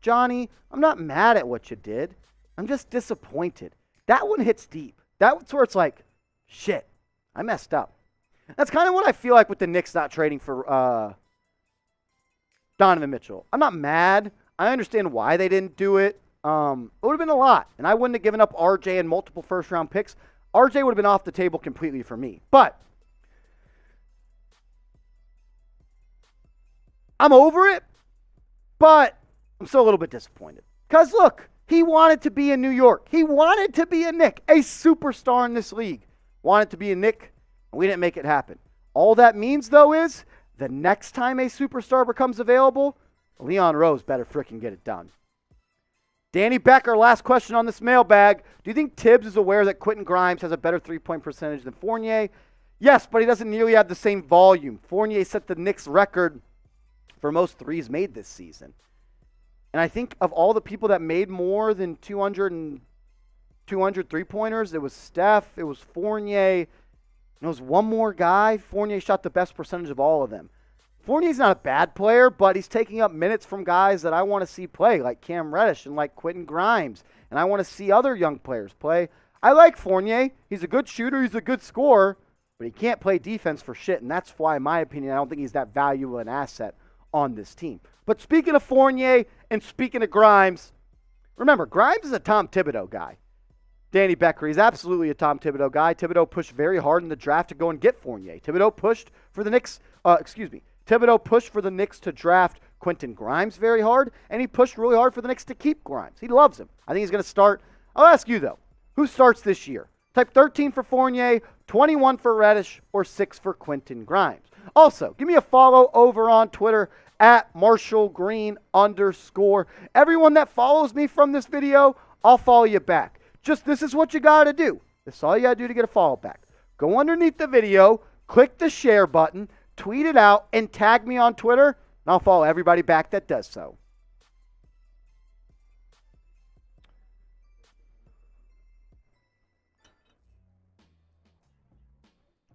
Johnny, I'm not mad at what you did. I'm just disappointed. That one hits deep. That's where it's like, shit, I messed up. That's kind of what I feel like with the Knicks not trading for Donovan Mitchell. I'm not mad. I understand why they didn't do it. It would have been a lot, and I wouldn't have given up RJ and multiple first-round picks. RJ would have been off the table completely for me. But I'm over it, but I'm still a little bit disappointed. Because, look, he wanted to be in New York. He wanted to be a Knick, a superstar in this league. Wanted to be a Knick, and we didn't make it happen. All that means, though, is the next time a superstar becomes available, Leon Rose better frickin' get it done. Danny Becker, last question on this mailbag. Do you think Tibbs is aware that Quentin Grimes has a better three-point percentage than Fournier? Yes, but he doesn't nearly have the same volume. Fournier set the Knicks record for most threes made this season. And I think of all the people that made more than 200 three-pointers, it was Steph, it was Fournier, and it was one more guy. Fournier shot the best percentage of all of them. Fournier's not a bad player, but he's taking up minutes from guys that I want to see play, like Cam Reddish and like Quentin Grimes. And I want to see other young players play. I like Fournier. He's a good shooter. He's a good scorer. But he can't play defense for shit. And that's why, in my opinion, I don't think he's that valuable an asset on this team. But speaking of Fournier and speaking of Grimes, remember, Grimes is a Tom Thibodeau guy. Danny Becker, he's absolutely a Tom Thibodeau guy. Thibodeau pushed very hard in the draft to go and get Fournier. Thibodeau pushed for the Knicks, Thibodeau pushed for the Knicks to draft Quentin Grimes very hard, and he pushed really hard for the Knicks to keep Grimes. He loves him. I think he's going to start. I'll ask you, though, who starts this year? Type 13 for Fournier, 21 for Reddish, or 6 for Quentin Grimes. Also, give me a follow over on Twitter at MarshallGreen_. Everyone that follows me from this video, I'll follow you back. Just this is what you got to do. This is all you got to do to get a follow back. Go underneath the video, click the share button, tweet it out, and tag me on Twitter, and I'll follow everybody back that does so.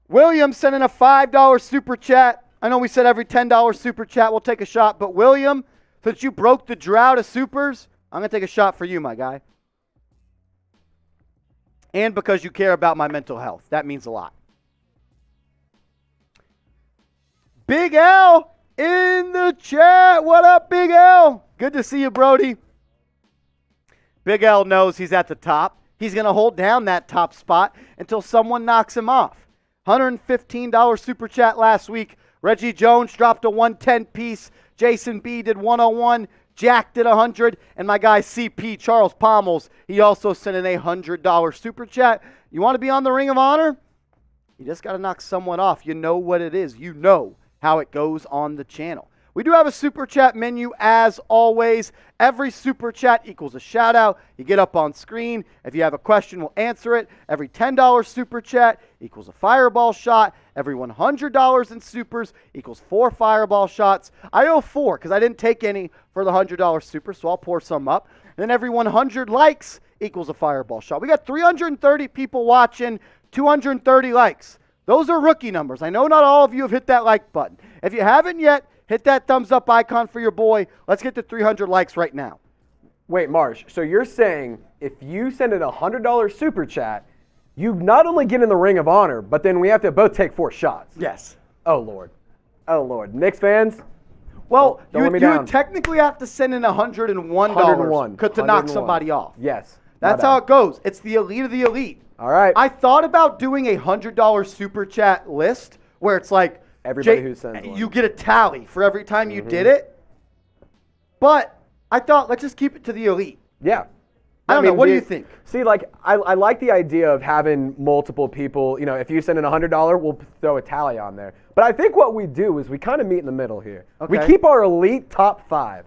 William sent in a $5 super chat. I know we said every $10 super chat we'll take a shot, but William, since you broke the drought of supers, I'm going to take a shot for you, my guy. And because you care about my mental health. That means a lot. Big L in the chat. What up, Big L? Good to see you, Brody. Big L knows he's at the top. He's going to hold down that top spot until someone knocks him off. $115 super chat last week. Reggie Jones dropped a 110 piece. Jason B did 101. Jack did 100. And my guy CP, Charles Pommels, he also sent in a $100 super chat. You want to be on the Ring of Honor? You just got to knock someone off. You know what it is. You know how it goes on the channel. We do have a super chat menu as always. Every super chat equals a shout out. You get up on screen. If you have a question, we'll answer it. Every $10 super chat equals a fireball shot. Every $100 in supers equals 4 fireball shots. I owe 4 because I didn't take any for the $100 super, so I'll pour some up. And then every 100 likes equals a fireball shot. We got 330 people watching, 230 likes. Those are rookie numbers. I know not all of you have hit that like button. If you haven't yet, hit that thumbs up icon for your boy. Let's get to 300 likes right now. Wait, Marsh, so you're saying if you send in a $100 super chat, you not only get in the Ring of Honor, but then we have to both take 4 shots? Yes. Oh, Lord. Oh, Lord. Knicks fans? Well, Don't let me you down. would technically have to send in $101 101. to knock somebody off. Yes. That's how it goes. It's the elite of the elite. All right. I thought about doing a $100 super chat list where it's like, everybody who sends one. you get a tally for every time you did it. But I thought, let's just keep it to the elite. Yeah. I don't know. What do you think? See, like, I like the idea of having multiple people. You know, if you send in $100, we'll throw a tally on there. But I think what we do is we kind of meet in the middle here. Okay. We keep our elite top 5.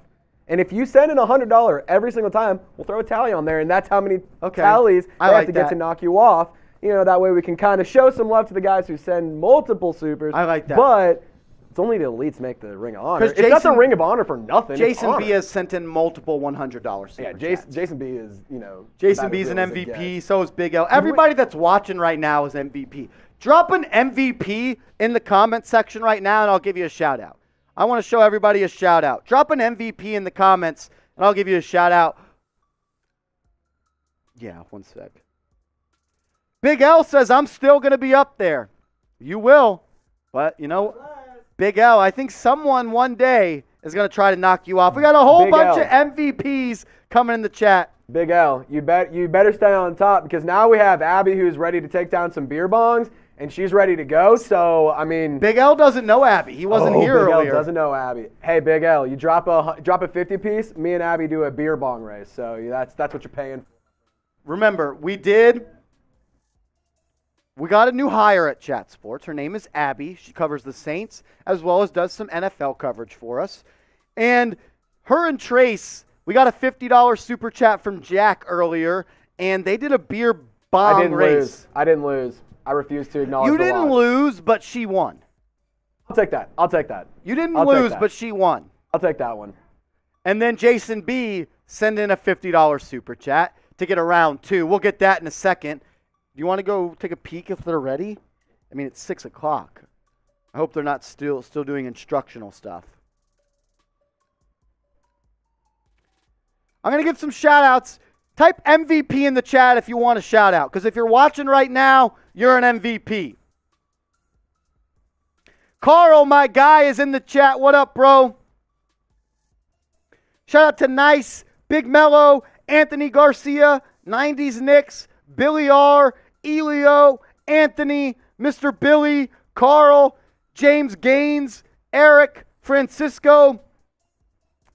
And if you send in $100 every single time, we'll throw a tally on there, and that's how many tallies they have to get to knock you off. You know, that way we can kind of show some love to the guys who send multiple supers. I like that. But it's only the elites make the Ring of Honor. It's not the Ring of Honor for nothing. Jason B has sent in multiple $100 super chats. Jason B is, you know. Jason B is an MVP, so is Big L. Everybody that's watching right now is MVP. Drop an MVP in the comment section right now, and I'll give you a shout out. I want to show everybody a shout out. Drop an MVP in the comments, and I'll give you a shout out. Yeah, one sec. Big L says, I'm still going to be up there. You will. But, you know, Big L, I think someone one day is going to try to knock you off. We got a whole Big bunch L. of MVPs coming in the chat. Big L, you better stay on top because now we have Abby who's ready to take down some beer bongs and she's ready to go. So I mean, Big L doesn't know Abby. He wasn't here Big earlier. L doesn't know Abby. Hey, Big L, you drop a 50 piece. Me and Abby do a beer bong race. So that's what you're paying. Remember, we got a new hire at Chat Sports. Her name is Abby. She covers the Saints as well as does some NFL coverage for us. And her and Trace, we got a $50 super chat from Jack earlier, and they did a beer bong race. I didn't lose. I refuse to acknowledge You the didn't loss. lose, but she won. I'll take that. You didn't I'll take lose, that. but she won. I'll take that one. And then Jason B sent in a $50 super chat to get a round two. We'll get that in a second. Do you want to go take a peek if they're ready? I mean, it's 6 o'clock. I hope they're not still doing instructional stuff. I'm going to give some shout-outs. Type MVP in the chat if you want a shout-out, because if you're watching right now, you're an MVP. Carl, my guy, is in the chat. What up, bro? Shout out to Nice, Big Mello, Anthony Garcia, 90s Knicks, Billy R, Elio, Anthony, Mr. Billy, Carl, James Gaines, Eric, Francisco,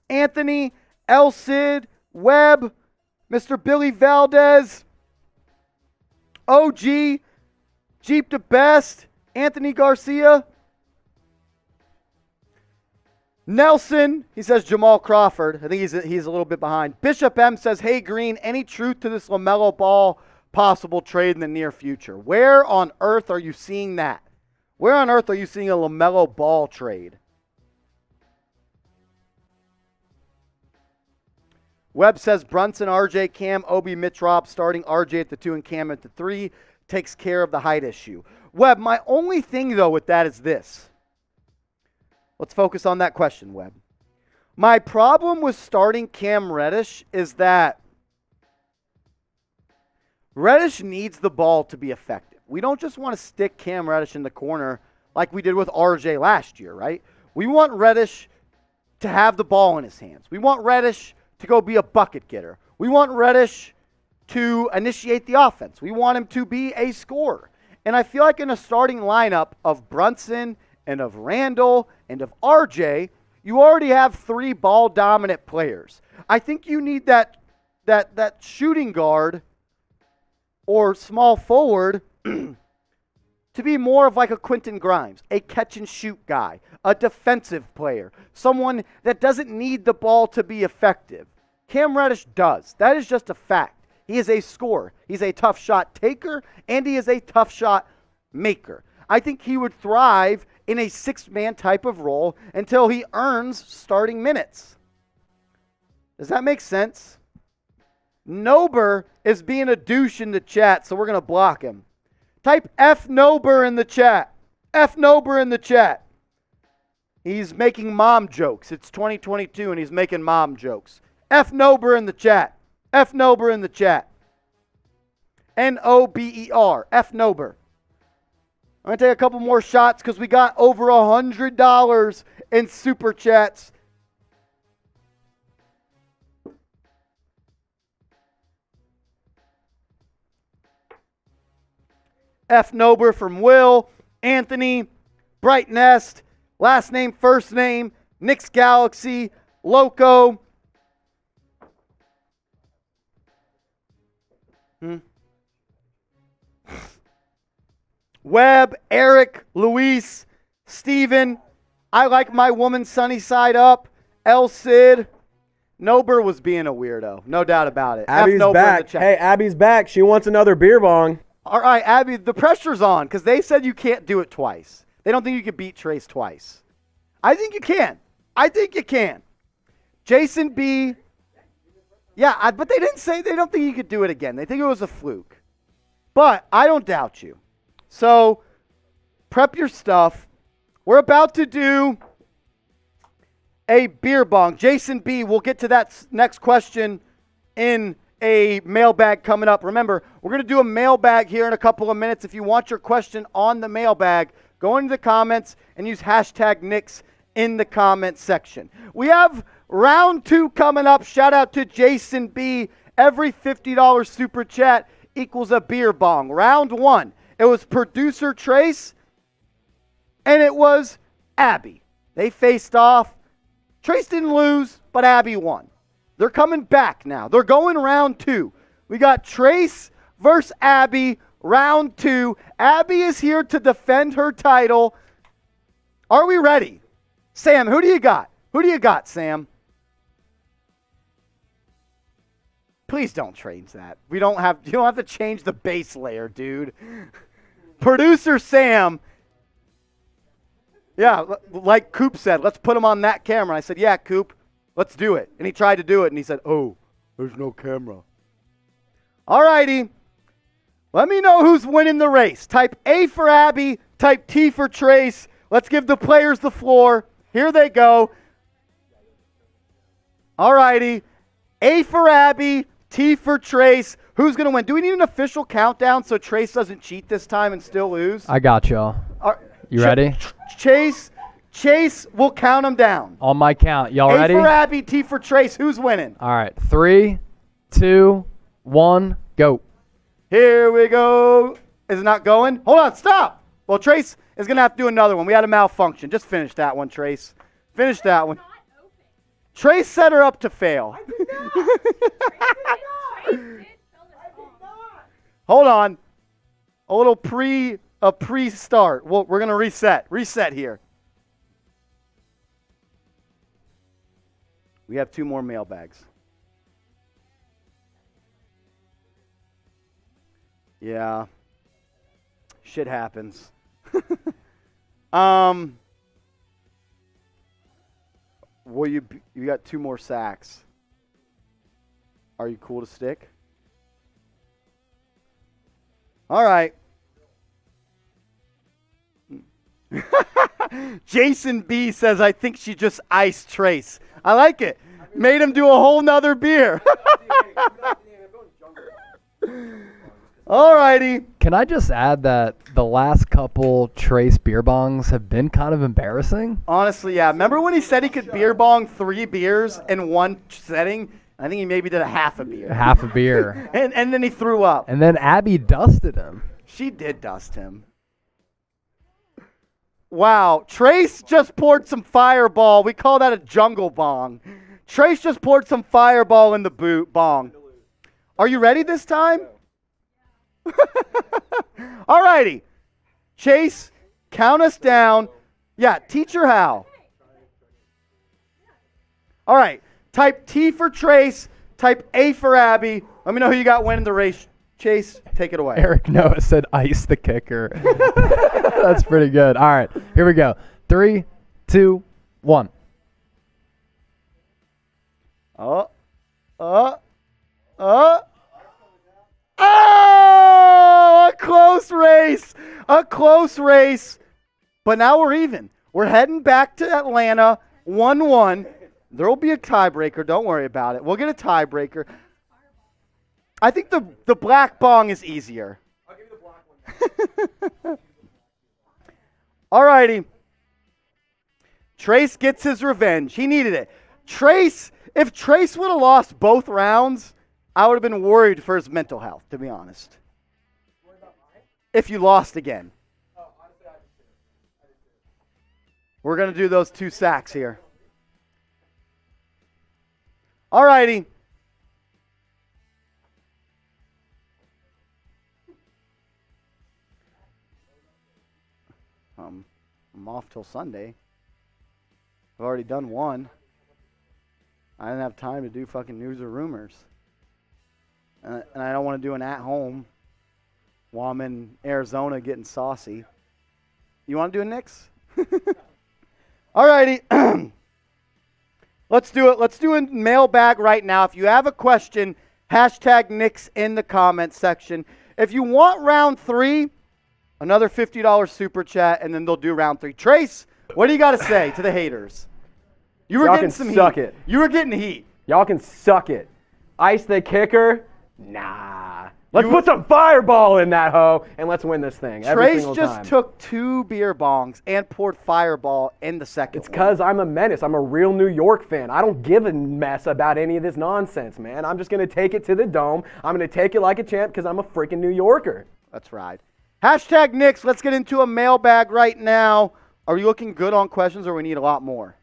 Anthony, El Cid, Webb, Mr. Billy Valdez, OG, Jeep the Best, Anthony Garcia, Nelson, he says Jamal Crawford. I think he's a little bit behind. Bishop M says, hey, Green, any truth to this LaMelo Ball possible trade in the near future? Where on earth are you seeing that? Where on earth are you seeing a LaMelo Ball trade? Webb says Brunson, RJ, Cam, Obi, Mitch, Rob, starting RJ at the 2 and Cam at the 3 takes care of the height issue. Webb, my only thing, though, with that is this. Let's focus on that question, Webb. My problem with starting Cam Reddish is that Reddish needs the ball to be effective. We don't just want to stick Cam Reddish in the corner like we did with RJ last year, right? We want Reddish to have the ball in his hands. We want Reddish to go be a bucket getter. We want Reddish to initiate the offense. We want him to be a scorer. And I feel like in a starting lineup of Brunson and of Randle and of RJ, you already have 3 ball-dominant players. I think you need that shooting guard or small forward to be more of like a Quentin Grimes, a catch-and-shoot guy, a defensive player, someone that doesn't need the ball to be effective. Cam Reddish does. That is just a fact. He is a scorer. He's a tough shot taker, and he is a tough shot maker. I think he would thrive in a 6-man type of role until he earns starting minutes. Does that make sense? Nober is being a douche in the chat, so we're going to block him. Type F Nober in the chat. F Nober in the chat. He's making mom jokes. It's 2022 and he's making mom jokes. F Nober in the chat. F Nober in the chat. Nober. F Nober. I'm going to take a couple more shots because we got over $100 in super chats. F. Nober from Will, Anthony, Bright Nest, last name, first name, Knicks Galaxy, Loco. Webb, Eric, Luis, Steven, I like my woman sunny side up, El Cid. Nober was being a weirdo, no doubt about it. Abby's back. Hey, Abby's back. She wants another beer bong. All right, Abby, the pressure's on because they said you can't do it twice. They don't think you can beat Trace twice. I think you can. I think you can. Jason B. Yeah, but they didn't say they don't think you could do it again. They think it was a fluke. But I don't doubt you. So prep your stuff. We're about to do a beer bong. Jason B., we'll get to that next question in a mailbag coming up. Remember, we're going to do a mailbag here in a couple of minutes. If you want your question on the mailbag, go into the comments and use hashtag Knicks in the comments section. We have round 2 coming up. Shout out to Jason B. Every $50 super chat equals a beer bong. Round 1, it was producer Trace and it was Abby. They faced off. Trace didn't lose, but Abby won. They're coming back now. They're going round 2. We got Trace versus Abby, round 2. Abby is here to defend her title. Are we ready? Sam, who do you got? Who do you got, Sam? Please don't change that. You don't have to change the base layer, dude. Producer Sam. Yeah, like Coop said, let's put him on that camera. I said, yeah, Coop, let's do it. And he tried to do it, and he said, oh, there's no camera. All righty. Let me know who's winning the race. Type A for Abby, type T for Trace. Let's give the players the floor. Here they go. All righty. A for Abby, T for Trace. Who's going to win? Do we need an official countdown so Trace doesn't cheat this time and still lose? I got y'all. You ready? Chase, we'll count them down. On my count. Y'all ready? A for Abby, T for Trace. Who's winning? All right. 3, 2, 1, go. Here we go. Is it not going? Hold on, stop. Well, Trace is going to have to do another one. We had a malfunction. Just finish that one, Trace. Finish that one. Trace set her up to fail. Hold on. A little pre-start. Well, we're going to reset. Reset here. We have 2 more mailbags. Yeah. Shit happens. Well, you got 2 more sacks. Are you cool to stick? All right. Jason B says, I think she just iced Trace. I like it. Made him do a whole nother beer. All righty. Can I just add that the last couple Trace beer bongs have been kind of embarrassing? Honestly, yeah. Remember when he said he could beer bong 3 beers in one setting? I think he maybe did a half a beer. Half a beer. and then he threw up. And then Abby dusted him. She did dust him. Wow. Trace just poured some fireball. We call that a jungle bong. Trace just poured some fireball in the bong. Are you ready this time? All righty. Chase, count us down. Yeah, teach her how. All right. Type T for Trace. Type A for Abby. Let me know who you got winning the race. Chase, take it away. Eric Noah said ice the kicker. That's pretty good. All right. Here we go. 3, 2, 1. Oh, a close race. A close race. But now we're even. We're heading back to Atlanta, 1-1. There will be a tiebreaker. Don't worry about it. We'll get a tiebreaker. I think the black bong is easier. I'll give you the black one. All righty. Trace gets his revenge. He needed it. If Trace would have lost both rounds, I would have been worried for his mental health, to be honest. Worry about mine? If you lost again. Oh, honestly, I did too. We're going to do those 2 sacks here. All righty. I'm off till Sunday. I've already done 1. I didn't have time to do fucking news or rumors. And I don't want to do an at-home while I'm in Arizona getting saucy. You want to do a Knicks? All righty. Let's do it. Let's do a mailbag right now. If you have a question, hashtag Knicks in the comments section. If you want round 3, another $50 super chat, and then they'll do round 3. Trace, what do you got to say to the haters? You were Y'all getting can some suck heat. it. You were getting heat. Y'all can suck it. Ice the kicker. Nah. Let's put some fireball in that hoe and let's win this thing every Trace single just time. took 2 beer bongs and poured fireball in the second It's because one. I'm a menace. I'm a real New York fan. I don't give a mess about any of this nonsense, man. I'm just going to take it to the dome. I'm going to take it like a champ because I'm a freaking New Yorker. That's right. Hashtag Knicks. Let's get into a mailbag right now. Are you looking good on questions or we need a lot more?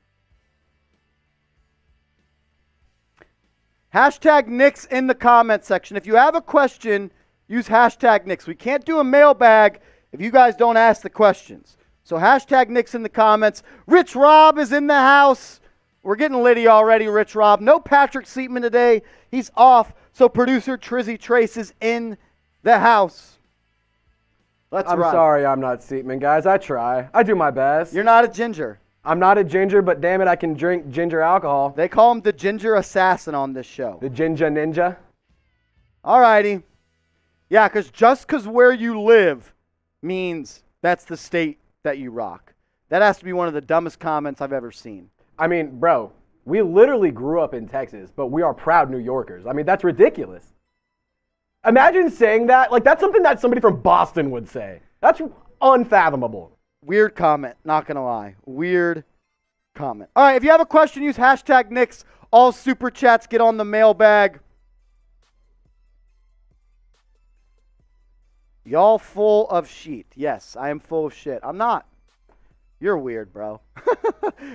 Hashtag Knicks in the comment section. If you have a question, use hashtag Knicks. We can't do a mailbag if you guys don't ask the questions. So hashtag Knicks in the comments. Rich Rob is in the house. We're getting litty already, Rich Rob. No Patrick Seatman today. He's off. So producer Trizzy Trace is in the house. I'm sorry I'm not Seatman, guys. I try. I do my best. You're not a ginger. I'm not a ginger, but damn it, I can drink ginger alcohol. They call him the ginger assassin on this show. The ginger ninja. All righty. Yeah, just because where you live means that's the state that you rock. That has to be one of the dumbest comments I've ever seen. I mean, bro, we literally grew up in Texas, but we are proud New Yorkers. I mean, that's ridiculous. Imagine saying that. Like, that's something that somebody from Boston would say. That's unfathomable. Weird comment, not going to lie. Weird comment. All right, if you have a question, use hashtag Knicks. All super chats get on the mailbag. Y'all full of shit. Yes, I am full of shit. I'm not. You're weird, bro.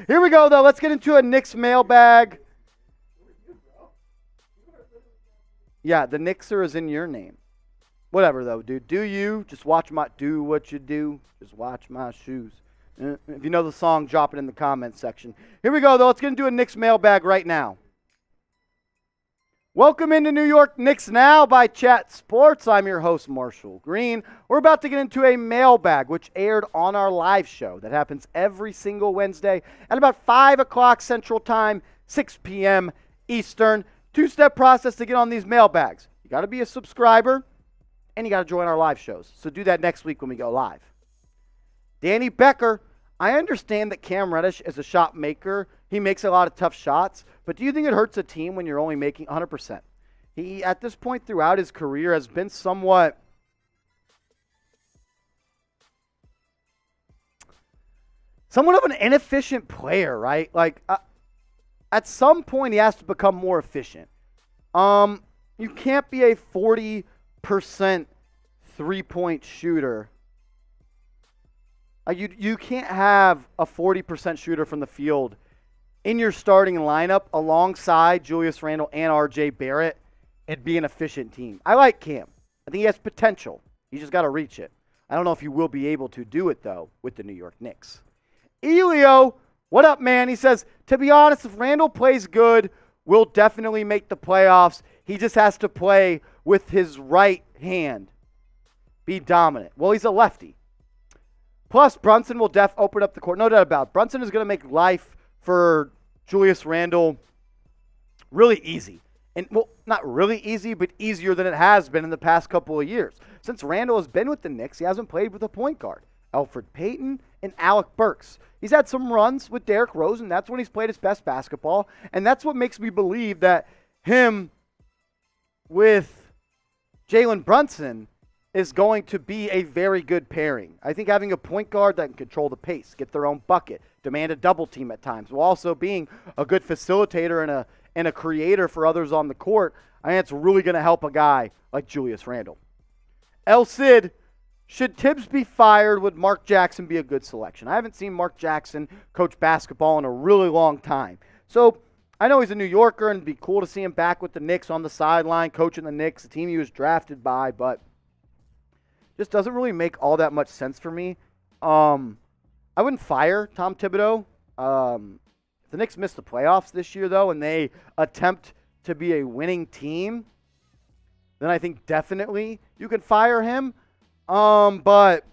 Here we go, though. Let's get into a Knicks mailbag. Yeah, the Knickser is in your name. Whatever, though, dude. Do you. Just watch my... Do what you do. Just watch my shoes. If you know the song, drop it in the comments section. Here we go, though. Let's get into a Knicks mailbag right now. Welcome into New York Knicks Now by Chat Sports. I'm your host, Marshall Green. We're about to get into a mailbag, which aired on our live show that happens every single Wednesday at about 5 o'clock Central Time, 6 p.m. Eastern. Two-step process to get on these mailbags. You got to be a subscriber, and you got to join our live shows. So do that next week when we go live. Danny Becker, I understand that Cam Reddish is a shot maker. He makes a lot of tough shots. But do you think it hurts a team when you're only making 100%? He, at this point throughout his career, has been somewhat of an inefficient player, right? Like, at some point, he has to become more efficient. You can't be a 40% three-point shooter. You can't have a 40% shooter from the field in your starting lineup alongside Julius Randle and RJ Barrett and be an efficient team. I like Cam. I think he has potential. You just got to reach it. I don't know if you will be able to do it, though, with the New York Knicks. Elio, what up, man? He says, to be honest, if Randle plays good, we'll definitely make the playoffs. He just has to play with his right hand. Be dominant. Well, he's a lefty. Plus, Brunson will open up the court. No doubt about it. Brunson is going to make life for Julius Randle really easy. And, well, not really easy, but easier than it has been in the past couple of years. Since Randle has been with the Knicks, he hasn't played with a point guard. Elfrid Payton and Alec Burks. He's had some runs with Derrick Rose, and that's when he's played his best basketball. And that's what makes me believe that him with Jalen Brunson is going to be a very good pairing. I think having a point guard that can control the pace, get their own bucket, demand a double team at times, while also being a good facilitator and a creator for others on the court, I think it's really going to help a guy like Julius Randle. El Cid, should Tibbs be fired? Would Mark Jackson be a good selection? I haven't seen Mark Jackson coach basketball in a really long time. So I know he's a New Yorker, and it'd be cool to see him back with the Knicks on the sideline, coaching the Knicks, the team he was drafted by, but just doesn't really make all that much sense for me. I wouldn't fire Tom Thibodeau. If the Knicks miss the playoffs this year, though, and they attempt to be a winning team, then I think definitely you could fire him. But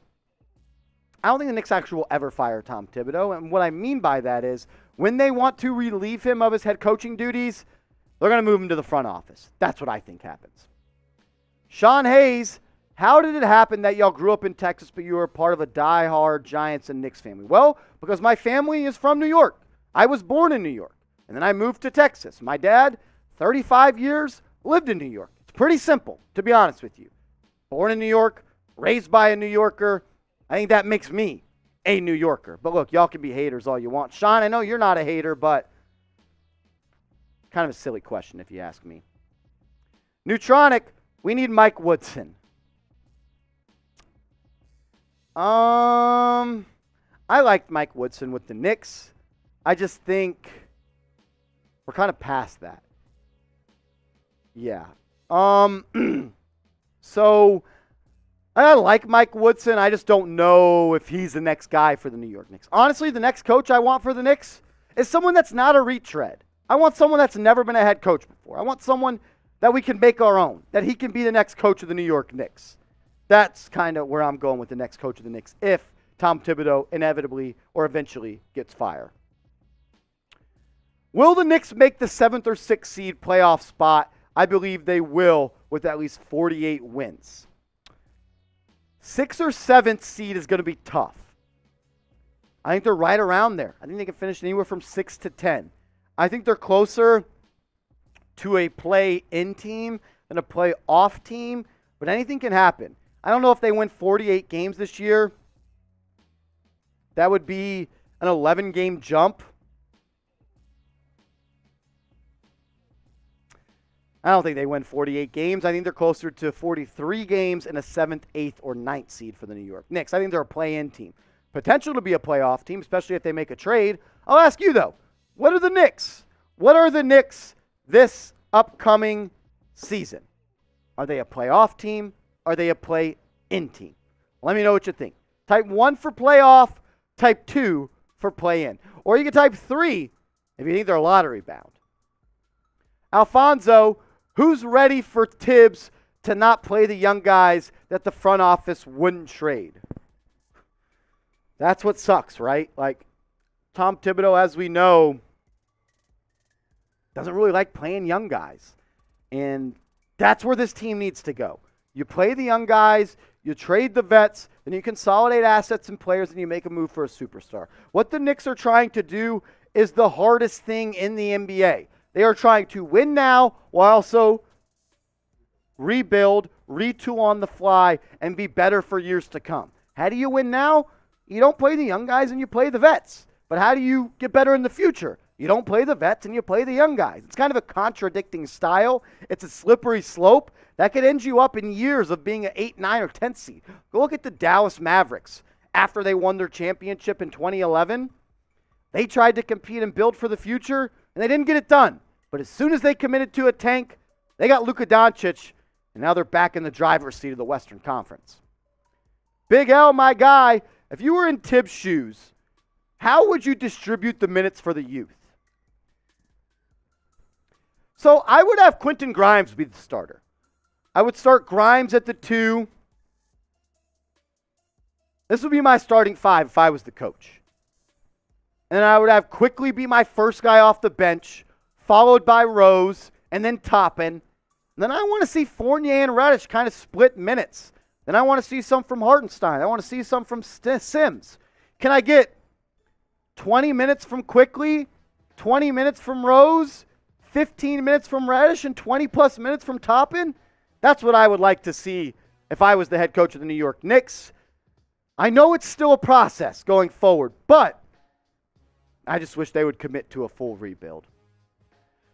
I don't think the Knicks actually will ever fire Tom Thibodeau. And what I mean by that is when they want to relieve him of his head coaching duties, they're going to move him to the front office. That's what I think happens. Sean Hayes, how did it happen that y'all grew up in Texas, but you were part of a diehard Giants and Knicks family? Well, because my family is from New York. I was born in New York, and then I moved to Texas. My dad, 35 years, lived in New York. It's pretty simple, to be honest with you. Born in New York, raised by a New Yorker. I think that makes me a New Yorker. But look, y'all can be haters all you want. Sean, I know you're not a hater, but kind of a silly question if you ask me. Neutronic, we need Mike Woodson. I liked Mike Woodson with the Knicks. I just think we're kind of past that. Yeah. So I like Mike Woodson. I just don't know if he's the next guy for the New York Knicks. Honestly, the next coach I want for the Knicks is someone that's not a retread. I want someone that's never been a head coach before. I want someone that we can make our own, that he can be the next coach of the New York Knicks. That's kind of where I'm going with the next coach of the Knicks if Tom Thibodeau inevitably or eventually gets fired. Will the Knicks make the 7th or 6th seed playoff spot? I believe they will with at least 48 wins. 6th or 7th seed is going to be tough. I think they're right around there. I think they can finish anywhere from 6 to 10. I think they're closer to a play-in team than a play-off team, but anything can happen. I don't know if they win 48 games this year. That would be an 11-game jump. I don't think they win 48 games. I think they're closer to 43 games and a 7th, 8th, or 9th seed for the New York Knicks. I think they're a play-in team. Potential to be a playoff team, especially if they make a trade. I'll ask you, though, what are the Knicks? What are the Knicks this upcoming season? Are they a playoff team? Are they a play-in team? Let me know what you think. Type 1 for playoff, type 2 for play-in. Or you can type 3 if you think they're lottery bound. Alfonso, who's ready for Tibbs to not play the young guys that the front office wouldn't trade? That's what sucks, right? Like, Tom Thibodeau, as we know, doesn't really like playing young guys. And that's where this team needs to go. You play the young guys, you trade the vets, then you consolidate assets and players, and you make a move for a superstar. What the Knicks are trying to do is the hardest thing in the NBA. They are trying to win now while also rebuild, retool on the fly, and be better for years to come. How do you win now? You don't play the young guys and you play the vets. But how do you get better in the future? You don't play the vets and you play the young guys. It's kind of a contradicting style. It's a slippery slope that could end you up in years of being an 8, 9, or 10th seed. Go look at the Dallas Mavericks after they won their championship in 2011. They tried to compete and build for the future, and they didn't get it done. But as soon as they committed to a tank, they got Luka Doncic, and now they're back in the driver's seat of the Western Conference. Big L, my guy, if you were in Tibbs' shoes, how would you distribute the minutes for the youth? So I would have Quentin Grimes be the starter. I would start Grimes at the 2. This would be my starting 5 if I was the coach. And I would have Quickly be my first guy off the bench, followed by Rose, and then Toppin. And then I want to see Fournier and Reddish kind of split minutes. Then I want to see some from Hartenstein. I want to see some from Sims. Can I get 20 minutes from Quickly, 20 minutes from Rose, 15 minutes from Reddish, and 20-plus minutes from Toppin? That's what I would like to see if I was the head coach of the New York Knicks. I know it's still a process going forward, but I just wish they would commit to a full rebuild.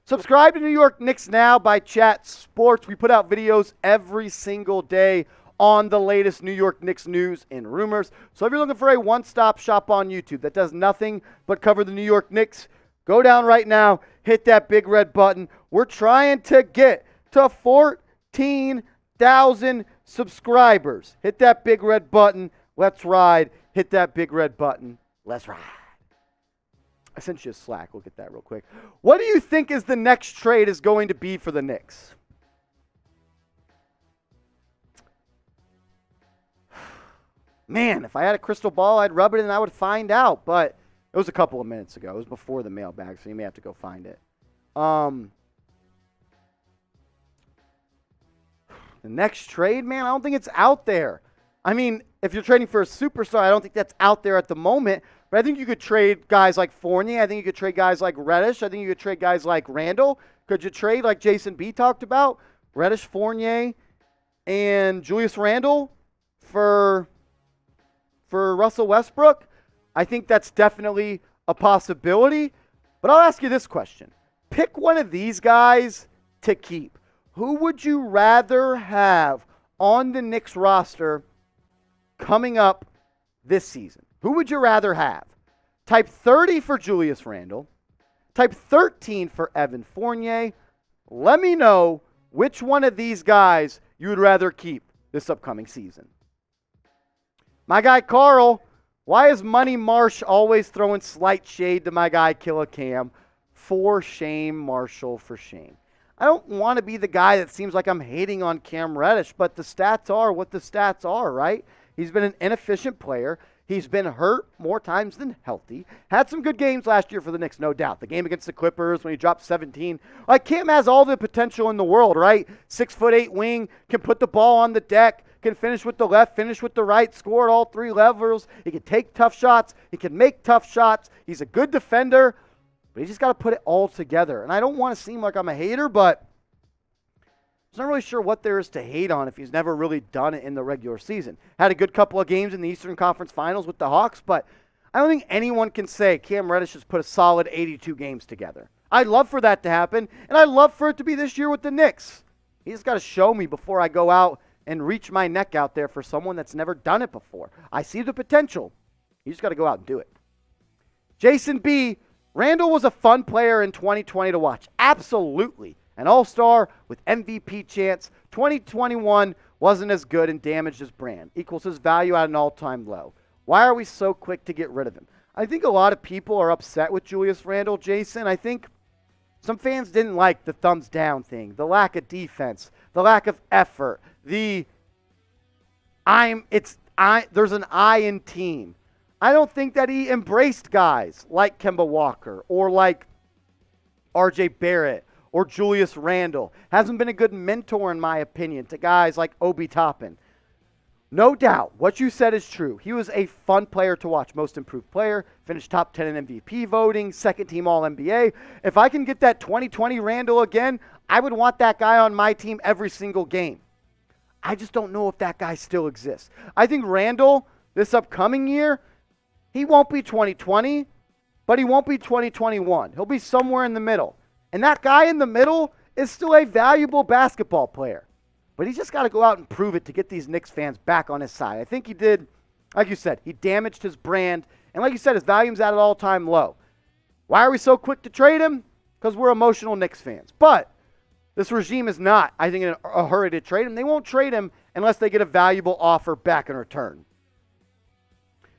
Subscribe to New York Knicks Now by Chat Sports. We put out videos every single day on the latest New York Knicks news and rumors. So if you're looking for a one-stop shop on YouTube that does nothing but cover the New York Knicks, go down right now, hit that big red button. We're trying to get to 14,000 subscribers. Hit that big red button. Let's ride. Hit that big red button. Let's ride. I sent you a Slack. Look at that real quick. What do you think is the next trade is going to be for the Knicks? Man, if I had a crystal ball, I'd rub it and I would find out. But it was a couple of minutes ago. It was before the mailbag, so you may have to go find it. The next trade, man, I don't think it's out there. I mean, if you're trading for a superstar, I don't think that's out there at the moment. But I think you could trade guys like Fournier. I think you could trade guys like Reddish. I think you could trade guys like Randle. Could you trade like Jason B talked about? Reddish, Fournier, and Julius Randle for Russell Westbrook, I think that's definitely a possibility. But I'll ask you this question. Pick one of these guys to keep. Who would you rather have on the Knicks roster coming up this season? Who would you rather have? Type 30 for Julius Randle. Type 13 for Evan Fournier. Let me know which one of these guys you would rather keep this upcoming season. My guy Carl, why is Money Marsh always throwing slight shade to my guy Killa Cam? For shame, Marshall, for shame. I don't want to be the guy that seems like I'm hating on Cam Reddish, but the stats are what the stats are, right? He's been an inefficient player. He's been hurt more times than healthy. Had some good games last year for the Knicks, no doubt. The game against the Clippers when he dropped 17. Like, Cam has all the potential in the world, right? 6'8" wing, can put the ball on the deck, can finish with the left, finish with the right, score at all three levels. He can take tough shots. He can make tough shots. He's a good defender, but he just got to put it all together. And I don't want to seem like I'm a hater, but I'm not really sure what there is to hate on if he's never really done it in the regular season. Had a good couple of games in the Eastern Conference Finals with the Hawks, but I don't think anyone can say Cam Reddish has put a solid 82 games together. I'd love for that to happen, and I'd love for it to be this year with the Knicks. He's got to show me before I go out and reach my neck out there for someone that's never done it before. I see the potential. You just got to go out and do it. Jason B., Randle was a fun player in 2020 to watch. Absolutely. An all-star with MVP chance. 2021 wasn't as good and damaged his brand. Equals his value at an all-time low. Why are we so quick to get rid of him? I think a lot of people are upset with Julius Randle, Jason. I think some fans didn't like the thumbs down thing, the lack of defense, the lack of effort, there's an I in team. I don't think that he embraced guys like Kemba Walker or like RJ Barrett or Julius Randle. Hasn't been a good mentor, in my opinion, to guys like Obi Toppin. No doubt, what you said is true. He was a fun player to watch. Most improved player, finished top 10 in MVP voting, second team All-NBA. If I can get that 2020 Randle again, I would want that guy on my team every single game. I just don't know if that guy still exists. I think Randle, this upcoming year, he won't be 2020, but he won't be 2021. He'll be somewhere in the middle. And that guy in the middle is still a valuable basketball player. But he's just got to go out and prove it to get these Knicks fans back on his side. I think he did, like you said, he damaged his brand. And like you said, his volume's at an all-time low. Why are we so quick to trade him? Because we're emotional Knicks fans. But this regime is not, I think, in a hurry to trade him. They won't trade him unless they get a valuable offer back in return.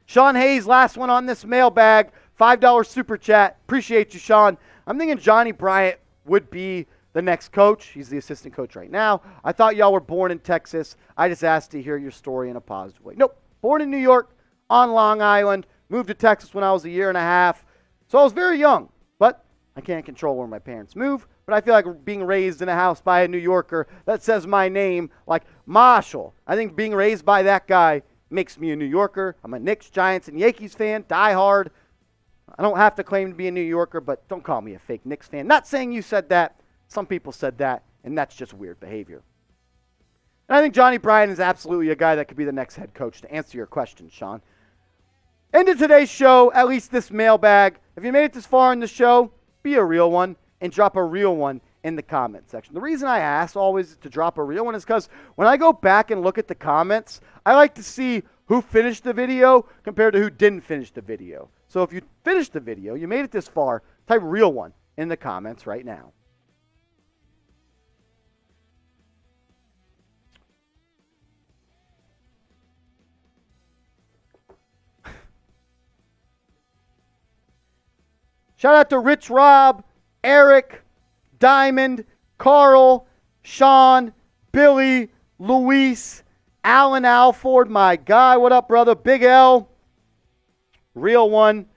Sean Hayes, last one on this mailbag. $5 super chat. Appreciate you, Sean. I'm thinking Johnny Bryant would be the next coach. He's the assistant coach right now. I thought y'all were born in Texas. I just asked to hear your story in a positive way. Nope. Born in New York, on Long Island. Moved to Texas when I was a year and a half. So I was very young. But I can't control where my parents move. But I feel like being raised in a house by a New Yorker that says my name, like Marshall. I think being raised by that guy makes me a New Yorker. I'm a Knicks, Giants, and Yankees fan. Die hard. I don't have to claim to be a New Yorker, but don't call me a fake Knicks fan. Not saying you said that. Some people said that, and that's just weird behavior. And I think Johnny Bryant is absolutely a guy that could be the next head coach, to answer your question, Sean. End of today's show, at least this mailbag. If you made it this far in the show, be a real one and drop a real one in the comment section. The reason I ask always to drop a real one is because when I go back and look at the comments, I like to see who finished the video compared to who didn't finish the video. So if you finished the video, you made it this far, type real one in the comments right now. Shout out to Rich Rob, Eric, Diamond, Carl, Sean, Billy, Luis, Alan Alford, my guy. What up, brother? Big L. Real one.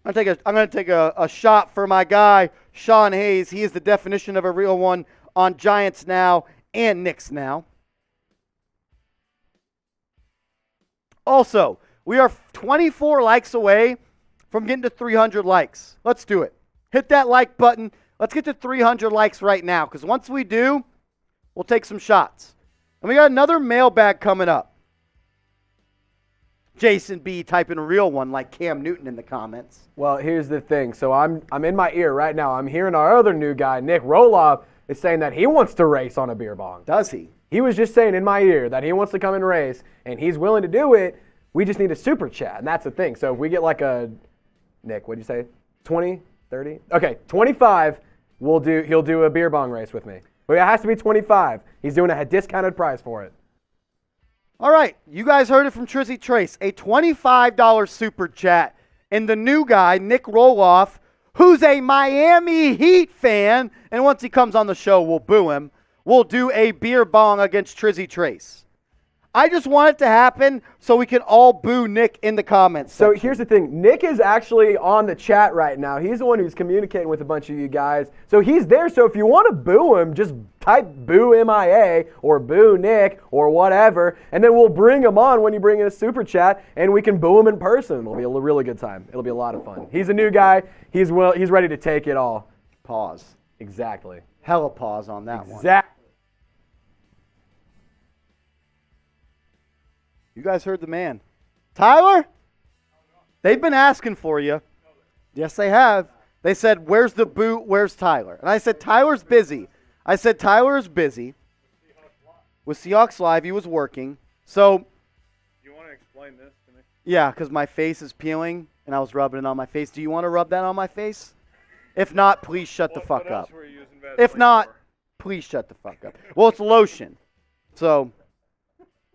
I'm going to take a shot for my guy, Sean Hayes. He is the definition of a real one on Giants Now and Knicks Now. Also, we are 24 likes away from getting to 300 likes. Let's do it. Hit that like button. Let's get to 300 likes right now, because once we do, We'll take some shots. And we got another mailbag coming up. Jason B typing a real one like Cam Newton in the comments. Well, here's the thing. So I'm in my ear right now. I'm hearing our other new guy, Nick Roloff, is saying that he wants to race on a beer bong. Does he? He was just saying in my ear that he wants to come and race, and he's willing to do it. We just need a super chat, and that's the thing. So if we get like a, Nick, what'd you say, 20, 30? Okay, 25, he'll do a beer bong race with me. But it has to be 25. He's doing a discounted price for it. All right, you guys heard it from Trizzy Trace, a $25 super chat. And the new guy, Nick Roloff, who's a Miami Heat fan, and once he comes on the show, we'll boo him, will do a beer bong against Trizzy Trace. I just want it to happen so we can all boo Nick in the comments So section. here's the thing. Nick is actually on the chat right now. He's the one who's communicating with a bunch of you guys. So he's there. So if you want to boo him, just type boo MIA or boo Nick or whatever, and then we'll bring him on when you bring in a super chat, and we can boo him in person. It'll be a really good time. It'll be a lot of fun. He's a new guy. He's ready to take it all. Pause. Exactly. Hella pause on that one. Exactly. You guys heard the man. Tyler? They've been asking for you. Yes, they have. They said, where's the boot? Where's Tyler? And I said, Tyler's busy. I said, Tyler is busy. With Seahawks Live, he was working. So, You want to explain this to me? yeah, because my face is peeling, and I was rubbing it on my face. Do you want to rub that on my face? If not, please shut the fuck What up. else were you using If Vaseline not, for? please shut the fuck up. Well, it's lotion. So,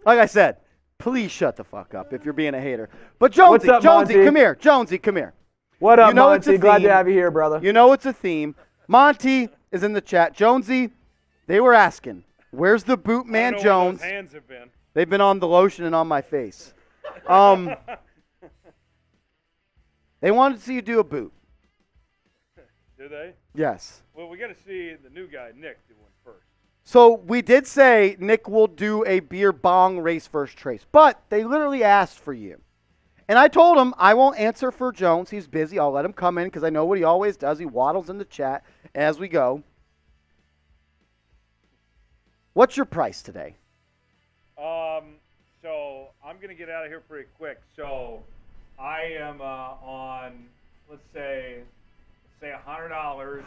like I said, please shut the fuck up if you're being a hater. But Jonesy, What's up, Jonesy, Monty? come here. Jonesy, come here. What up, You know it's a Monty? Glad theme. to have you here, brother. You know it's a theme. Monty is in the chat. Jonesy, they were asking, where's the boot I man don't know where Jones? those hands have been. They've been on the lotion and on my face. They wanted to see you do a boot. Do they? Yes. Well, we got to see the new guy, Nick, do one first. So we did say Nick will do a beer bong race first trace, but they literally asked for you. And I told him I won't answer for Jones. He's busy. I'll let him come in because I know what he always does. He waddles in the chat as we go. What's your price today? So I'm going to get out of here pretty quick. So I am on, let's say $100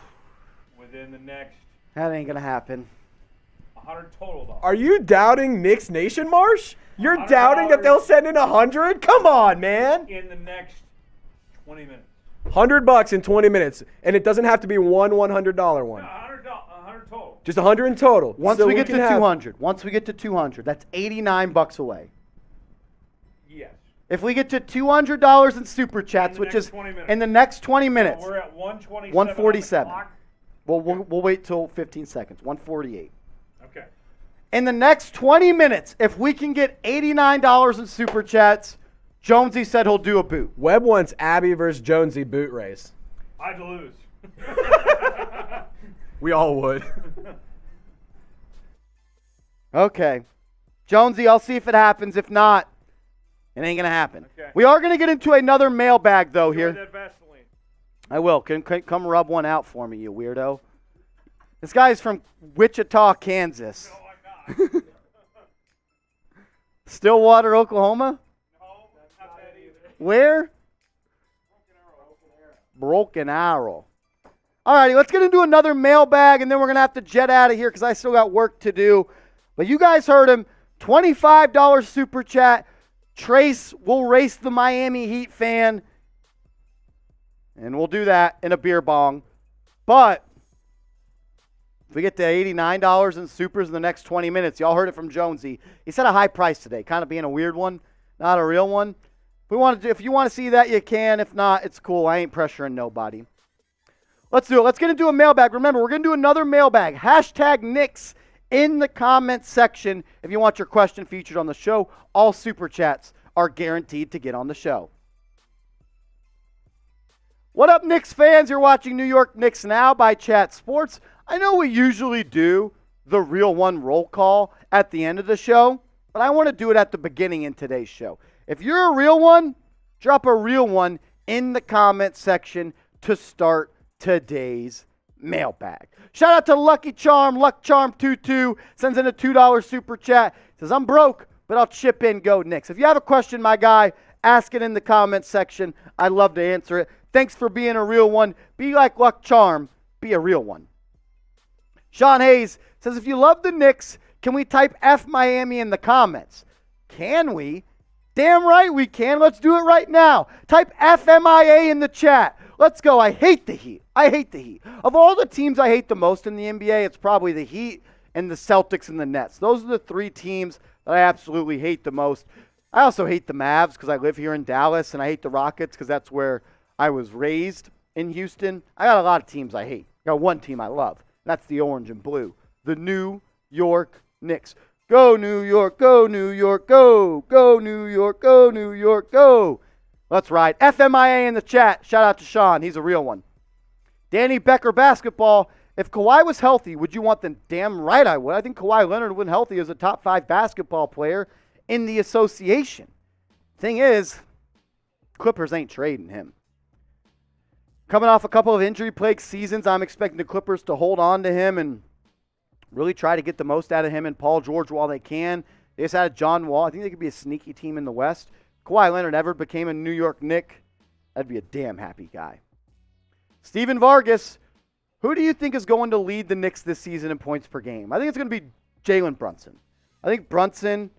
within the next That ain't going to happen. 100 total dollars. Are you doubting Knicks Nation, Marsh? You're $100. doubting that they'll send in 100? Come on, man. In the next 20 minutes. $100 in 20 minutes, and it doesn't have to be one $100 one. No, 100 total. Just 100 in total. Once So we get to can have- 200, once we get to 200, that's $89 away. Yes. If we get to $200 in super chats, In the which next is 20 minutes. in the next 20 minutes, So we're at 127. 147. on the clock. we'll wait till 15 seconds, 148. Okay. In the next 20 minutes, if we can get $89 in super chats, Jonesy said he'll do a boot. Webb wants Abby versus Jonesy boot race. I'd lose. We all would. Okay. Jonesy, I'll see if it happens. If not, it ain't going to happen. Okay. We are going to get into another mailbag, though, Enjoy here. that Vaseline. I will. Come rub one out for me, you weirdo. This guy's from Wichita, Kansas. No, I'm not. Stillwater, Oklahoma? No, not that either. Where? Broken Arrow. All righty, let's get into another mailbag, and then we're going to have to jet out of here because I still got work to do. But you guys heard him. $25 super chat. Trace will race the Miami Heat fan. And we'll do that in a beer bong. But if we get to $89 in supers in the next 20 minutes, y'all heard it from Jonesy. He said a high price today, kind of being a weird one, not a real one. If you want to see that, you can. If not, it's cool. I ain't pressuring nobody. Let's do it. Let's get into a mailbag. Remember, we're going to do another mailbag. Hashtag Knicks in the comments section if you want your question featured on the show. All super chats are guaranteed to get on the show. What up, Knicks fans? You're watching New York Knicks Now by Chat Sports. I know we usually do the real one roll call at the end of the show, but I want to do it at the beginning in today's show. If you're a real one, drop a real one in the comment section to start today's Mailbag. Shout out to Lucky Charm, LuckCharm22, sends in a $2 super chat. Says, I'm broke, but I'll chip in, go Knicks. If you have a question, my guy, ask it in the comments section. I'd love to answer it. Thanks for being a real one. Be like Luck Charm, be a real one. Sean Hayes says, if you love the Knicks, can we type F Miami in the comments? Can we? Damn right we can. Let's do it right now. Type FMIA in the chat. Let's go. I hate the Heat. I hate the Heat. Of all the teams I hate the most in the NBA, it's probably the Heat and the Celtics and the Nets. Those are the three teams that I absolutely hate the most. I also hate the Mavs because I live here in Dallas, and I hate the Rockets because that's where I was raised in Houston. I got a lot of teams I hate. I got one team I love. That's the orange and blue. The New York Knicks. Go New York, go New York, go. Go New York, go New York, go. Let's ride. FMIA in the chat. Shout out to Sean. He's a real one. Danny Becker basketball. If Kawhi was healthy, would you want them? Damn right I would. I think Kawhi Leonard, when healthy, is a top 5 basketball player in the association. Thing is, Clippers ain't trading him. Coming off a couple of injury-plagued seasons, I'm expecting the Clippers to hold on to him and really try to get the most out of him and Paul George while they can. They just had John Wall. I think they could be a sneaky team in the West. Kawhi Leonard ever became a New York Knick, that'd be a damn happy guy. Steven Vargas, who do you think is going to lead the Knicks this season in points per game? I think it's going to be Jalen Brunson. I think Brunson's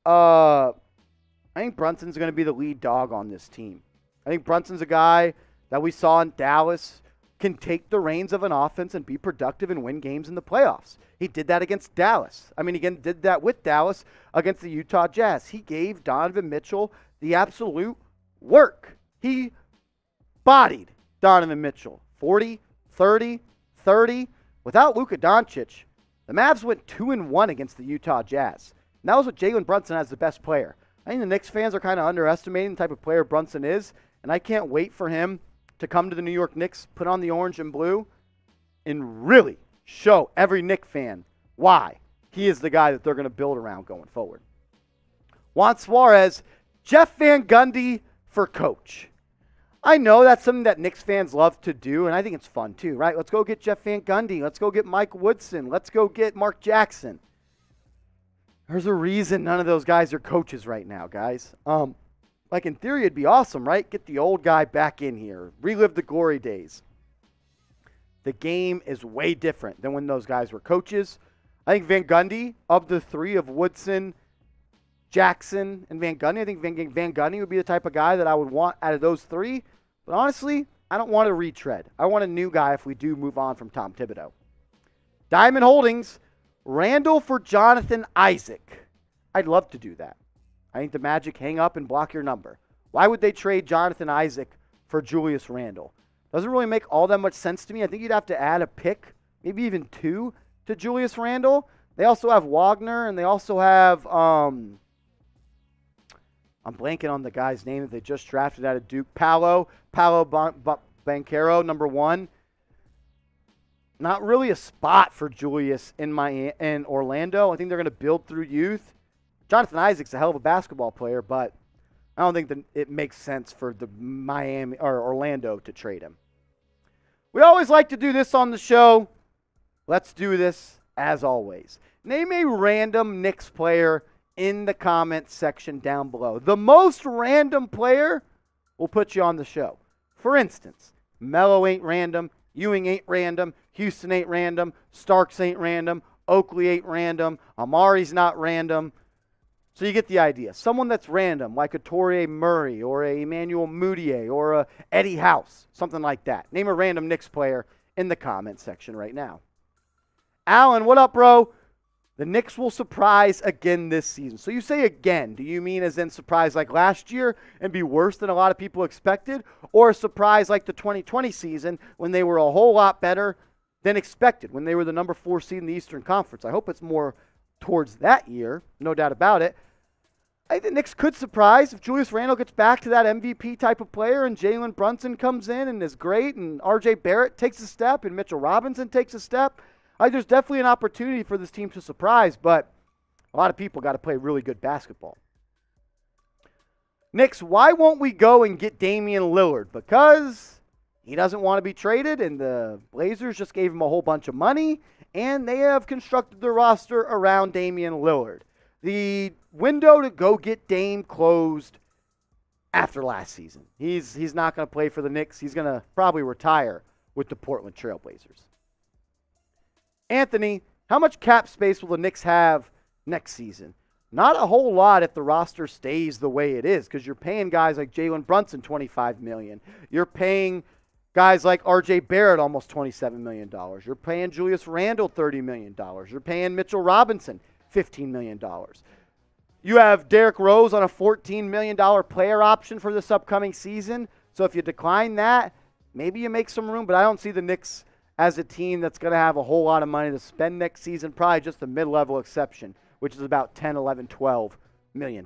going to be the lead dog on this team. I think Brunson's a guy that we saw in Dallas can take the reins of an offense and be productive and win games in the playoffs. He did that against Dallas. I mean, again, did that with Dallas against the Utah Jazz. He gave Donovan Mitchell the absolute work. He bodied Donovan Mitchell. 40, 30, 30. Without Luka Doncic, the Mavs went 2-1 against the Utah Jazz. And that was with Jalen Brunson as the best player. I think the Knicks fans are kind of underestimating the type of player Brunson is, and I can't wait for him to come to the New York Knicks, put on the orange and blue, and really show every Knicks fan why he is the guy that they're going to build around going forward. Juan Suarez, Jeff Van Gundy for coach. I know that's something that Knicks fans love to do, and I think it's fun too, right? Let's go get Jeff Van Gundy. Let's go get Mike Woodson. Let's go get Mark Jackson. There's a reason none of those guys are coaches right now, guys. Like in theory, it'd be awesome, right? Get the old guy back in here. Relive the glory days. The game is way different than when those guys were coaches. I think Van Gundy, of the three of Woodson, Jackson, and Van Gundy, I think Van Gundy would be the type of guy that I would want out of those three. But honestly, I don't want a retread. I want a new guy if we do move on from Tom Thibodeau. Diamond Holdings, Randle for Jonathan Isaac. I'd love to do that. I think the Magic hang up and block your number. Why would they trade Jonathan Isaac for Julius Randle? Doesn't really make all that much sense to me. I think you'd have to add a pick, maybe even 2, to Julius Randle. They also have Wagner, and they also have, I'm blanking on the guy's name that they just drafted out of Duke. Paolo Banchero, number 1. Not really a spot for Julius in Orlando. I think they're going to build through youth. Jonathan Isaac's a hell of a basketball player, but I don't think that it makes sense for the Miami or Orlando to trade him. We always like to do this on the show. Let's do this as always. Name a random Knicks player in the comments section down below. The most random player will put you on the show. For instance, Melo ain't random, Ewing ain't random, Houston ain't random, Starks ain't random, Oakley ain't random, Amari's not random. So you get the idea. Someone that's random, like a Torrey Murray or a Emmanuel Mudiay or a Eddie House, something like that. Name a random Knicks player in the comments section right now. Alan, what up, bro? The Knicks will surprise again this season. So you say again. Do you mean as in surprise like last year and be worse than a lot of people expected? Or a surprise like the 2020 season when they were a whole lot better than expected, when they were the number 4 seed in the Eastern Conference? I hope it's more towards that year, no doubt about it. I think the Knicks could surprise if Julius Randle gets back to that MVP type of player and Jalen Brunson comes in and is great and RJ Barrett takes a step and Mitchell Robinson takes a step. There's definitely an opportunity for this team to surprise, but a lot of people got to play really good basketball. Knicks, why won't we go and get Damian Lillard? Because he doesn't want to be traded, and the Blazers just gave him a whole bunch of money, and they have constructed their roster around Damian Lillard. The window to go get Dame closed after last season. He's not going to play for the Knicks. He's going to probably retire with the Portland Trail Blazers. Anthony, how much cap space will the Knicks have next season? Not a whole lot if the roster stays the way it is, because you're paying guys like Jalen Brunson $25 million. You're paying guys like R.J. Barrett almost $27 million. You're paying Julius Randle $30 million. You're paying Mitchell Robinson $15 million. You have Derrick Rose on a $14 million player option for this upcoming season. So if you decline that, maybe you make some room. But I don't see the Knicks as a team that's going to have a whole lot of money to spend next season. Probably just a mid-level exception, which is about $10, $11, $12 million.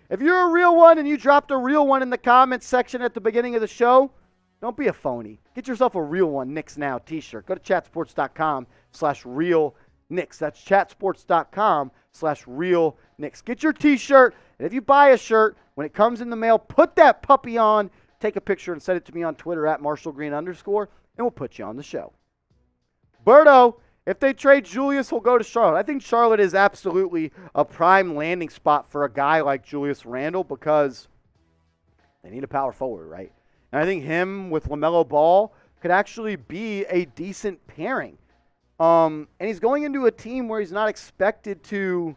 If you're a real one and you dropped a real one in the comments section at the beginning of the show, don't be a phony. Get yourself a real one Knicks Now t-shirt. Go to chatsports.com/real Knicks. That's chatsports.com/real Knicks. Get your t-shirt, and if you buy a shirt, when it comes in the mail, put that puppy on, take a picture, and send it to me on Twitter at @MarshallGreen_, and we'll put you on the show. Berto, if they trade Julius, he'll go to Charlotte. I think Charlotte is absolutely a prime landing spot for a guy like Julius Randle because they need a power forward, right? And I think him with LaMelo Ball could actually be a decent pairing. And he's going into a team where he's not expected to,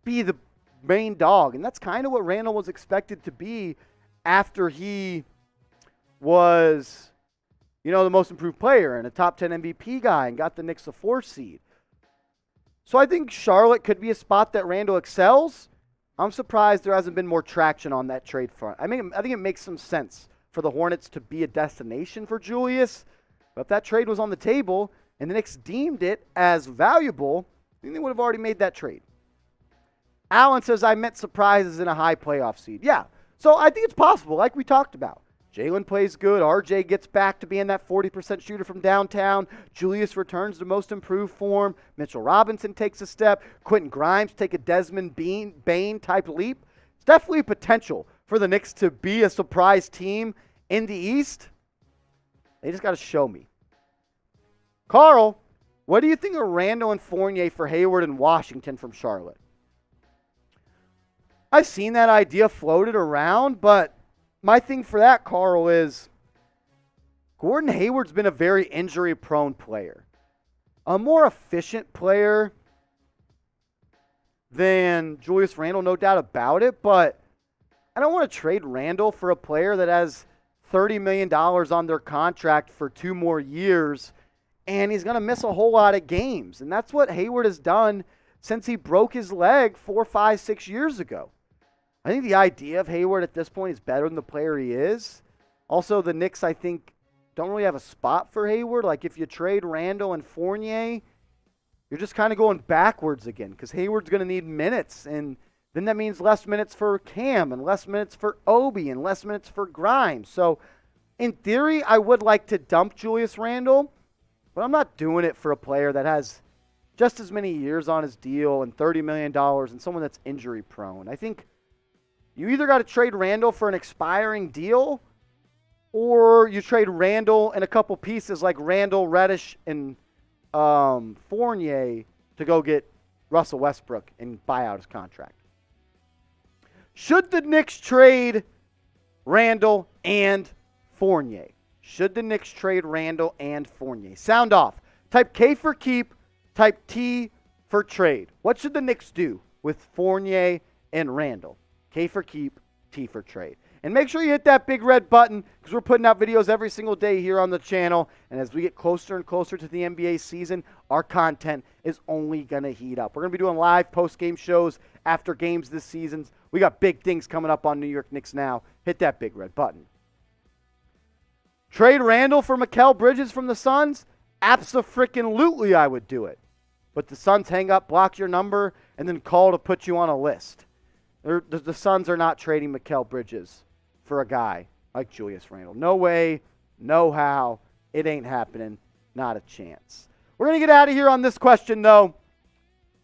be the main dog. And that's kind of what Randle was expected to be after he was, the most improved player and a top 10 MVP guy and got the Knicks a 4 seed. So I think Charlotte could be a spot that Randle excels. I'm surprised there hasn't been more traction on that trade front. I think it makes some sense for the Hornets to be a destination for Julius. But if that trade was on the table and the Knicks deemed it as valuable, I think they would have already made that trade. Alan says, I meant surprises in a high playoff seed. Yeah, so I think it's possible, like we talked about. Jalen plays good. RJ gets back to being that 40% shooter from downtown. Julius returns to most improved form. Mitchell Robinson takes a step. Quentin Grimes take a Desmond Bane type leap. It's definitely potential for the Knicks to be a surprise team in the East. They just got to show me. Carl, what do you think of Randle and Fournier for Hayward and Washington from Charlotte? I've seen that idea floated around, but my thing for that, Carl, is Gordon Hayward's been a very injury-prone player. A more efficient player than Julius Randle, no doubt about it, but I don't want to trade Randle for a player that has $30 million on their contract for 2 more years, and he's going to miss a whole lot of games. And that's what Hayward has done since he broke his leg 4, 5, 6 years ago. I think the idea of Hayward at this point is better than the player he is. Also, the Knicks, I think, don't really have a spot for Hayward. Like, if you trade Randle and Fournier, you're just kind of going backwards again because Hayward's going to need minutes, and then that means less minutes for Cam and less minutes for Obi and less minutes for Grimes. So, in theory, I would like to dump Julius Randle, but I'm not doing it for a player that has just as many years on his deal and $30 million and someone that's injury-prone. I think you either got to trade Randle for an expiring deal or you trade Randle and a couple pieces like Randle, Reddish, and Fournier to go get Russell Westbrook and buy out his contract. Should the Knicks trade Randle and Fournier? Should the Knicks trade Randle and Fournier? Sound off. Type K for keep, type T for trade. What should the Knicks do with Fournier and Randle? K for keep, T for trade. And make sure you hit that big red button because we're putting out videos every single day here on the channel. And as we get closer and closer to the NBA season, our content is only going to heat up. We're going to be doing live post-game shows after games this season. We got big things coming up on New York Knicks Now. Hit that big red button. Trade Randle for Mikal Bridges from the Suns? Abso-freaking-lutely I would do it. But the Suns hang up, block your number, and then call to put you on a list. The Suns are not trading Mikal Bridges for a guy like Julius Randle. No way, no how. It ain't happening. Not a chance. We're going to get out of here on this question, though.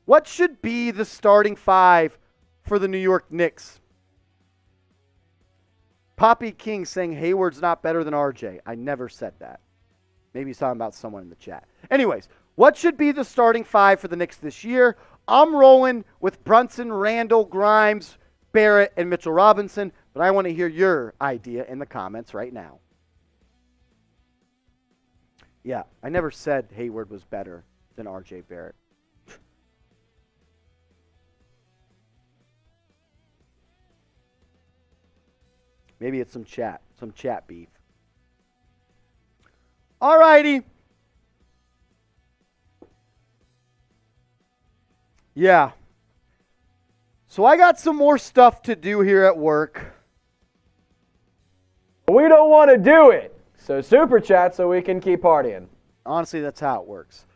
What should be the starting 5 for the New York Knicks? Poppy King saying Hayward's not better than RJ. I never said that. Maybe he's talking about someone in the chat. Anyways, what should be the starting five for the Knicks this year? I'm rolling with Brunson, Randle, Grimes, Barrett, and Mitchell Robinson, but I want to hear your idea in the comments right now. Yeah, I never said Hayward was better than RJ Barrett. Maybe it's some chat beef. All righty. Yeah. So I got some more stuff to do here at work. We don't want to do it. So super chat so we can keep partying. Honestly, that's how it works.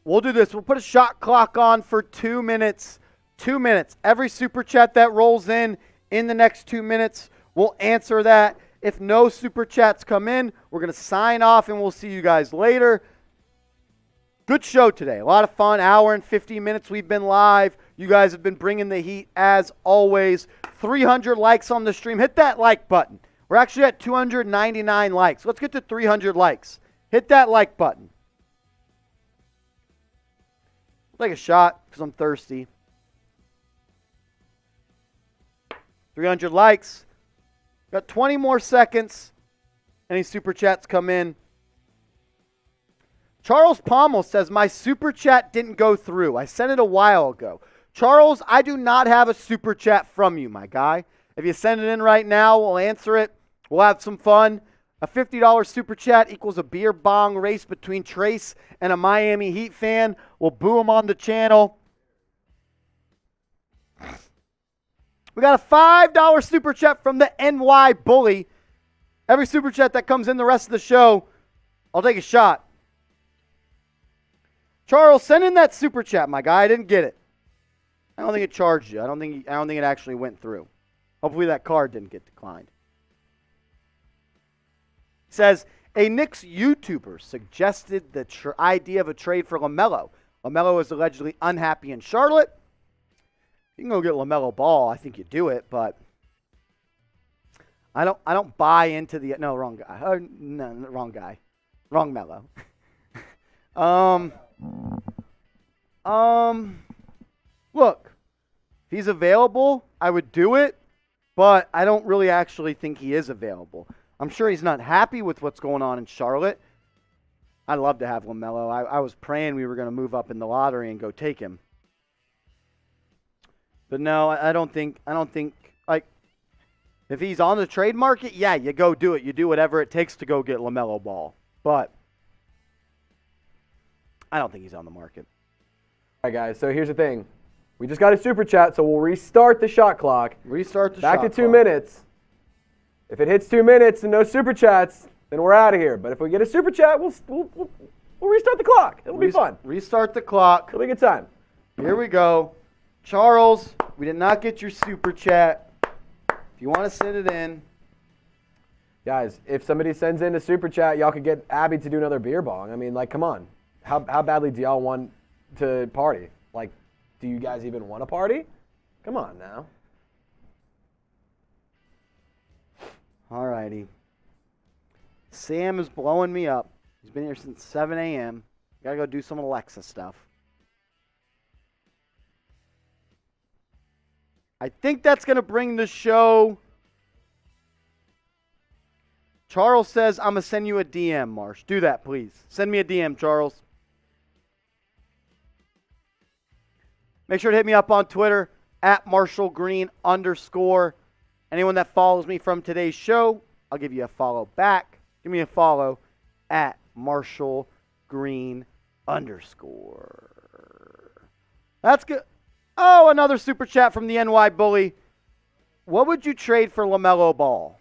We'll do this. We'll put a shot clock on for 2 minutes. 2 minutes. Every super chat that rolls in the next 2 minutes, we'll answer that. If no super chats come in, we're going to sign off and we'll see you guys later. Good show today. A lot of fun. Hour and 50 minutes we've been live. You guys have been bringing the heat as always. 300 likes on the stream. Hit that like button. We're actually at 299 likes. Let's get to 300 likes. Hit that like button. Take a shot because I'm thirsty. 300 likes. Got 20 more seconds. Any super chats come in? Charles Pommel says, my super chat didn't go through. I sent it a while ago. Charles, I do not have a super chat from you, my guy. If you send it in right now, we'll answer it. We'll have some fun. A $50 super chat equals a beer bong race between Trace and a Miami Heat fan. We'll boo him on the channel. We got a $5 super chat from the NY Bully. Every super chat that comes in the rest of the show, I'll take a shot. Charles, send in that super chat, my guy. I didn't get it. I don't think it charged you. I don't think it actually went through. Hopefully that card didn't get declined. It says, a Knicks YouTuber suggested the idea of a trade for LaMelo. LaMelo is allegedly unhappy in Charlotte. You can go get LaMelo Ball. I think you do it, but I don't buy into the wrong guy. No, wrong guy. Wrong Melo. Look, if he's available, I would do it, but I don't really actually think he is available. I'm sure he's not happy with what's going on in Charlotte. I'd love to have LaMelo. I was praying we were going to move up in the lottery and go take him. But no, I don't think, like, if he's on the trade market, yeah, you go do it. You do whatever it takes to go get LaMelo Ball. But I don't think he's on the market. All right, guys, so here's the thing. We just got a super chat, so we'll restart the shot clock. Back to 2 minutes. If it hits 2 minutes and no super chats, then we're out of here. But if we get a super chat, we'll restart the clock. It'll be fun. Restart the clock. It'll be a good time. Here we go. Charles, we did not get your super chat. If you want to send it in. Guys, if somebody sends in a super chat, y'all could get Abby to do another beer bong. I mean, like, come on. How badly do y'all want to party? Like, do you guys even want to party? Come on now. All righty. Sam is blowing me up. He's been here since 7 a.m. Got to go do some Alexa stuff. I think that's going to bring the show. Charles says, I'm going to send you a DM, Marsh. Do that, please. Send me a DM, Charles. Make sure to hit me up on Twitter, @MarshallGreen_. Anyone that follows me from today's show, I'll give you a follow back. Give me a follow, @MarshallGreen_. That's good. Oh, another super chat from the NY Bully. What would you trade for LaMelo Ball?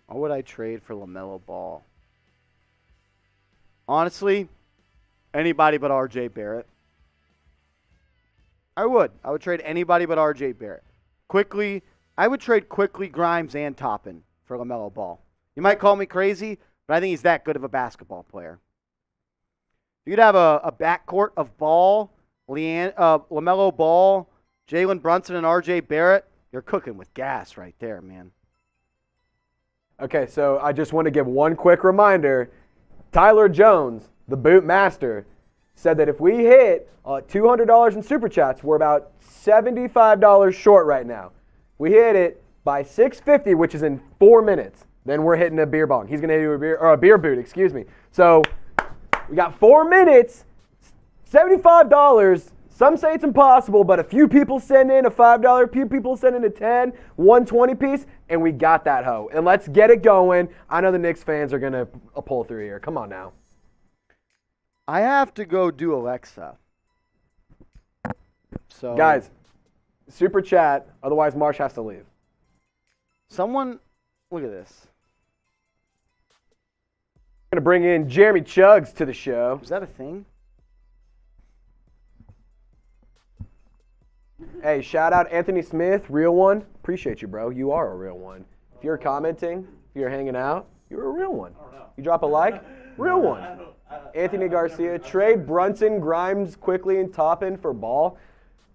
What would I trade for LaMelo Ball? Honestly, anybody but RJ Barrett. I would trade anybody but RJ Barrett. Quickly, I would trade Quickly, Grimes, and Toppin for LaMelo Ball. You might call me crazy, but I think he's that good of a basketball player. You'd have a backcourt of Ball, LaMelo Ball, Jalen Brunson, and R.J. Barrett. You're cooking with gas right there, man. Okay, so I just want to give one quick reminder. Tyler Jones, the boot master, said that if we hit $200 in Super Chats, we're about $75 short right now. We hit it by 6:50, which is in 4 minutes. Then we're hitting a beer bong. He's going to do a beer boot, excuse me. So we got 4 minutes, $75. Some say it's impossible, but a few people send in a $5, a few people send in a 10, 120 piece, and we got that hoe. And let's get it going. I know the Knicks fans are going to pull through here. Come on now. I have to go do Alexa. So Guys, super chat, otherwise Marsh has to leave. someone, look at this. Going to bring in Jeremy Chugs to the show. Is that a thing? Hey, shout out Anthony Smith, real one. Appreciate you, bro. You are a real one. If you're commenting, if you're hanging out, you're a real one. You drop a like, real one. Anthony Garcia, trade Brunson, Grimes quickly and Toppin for Ball.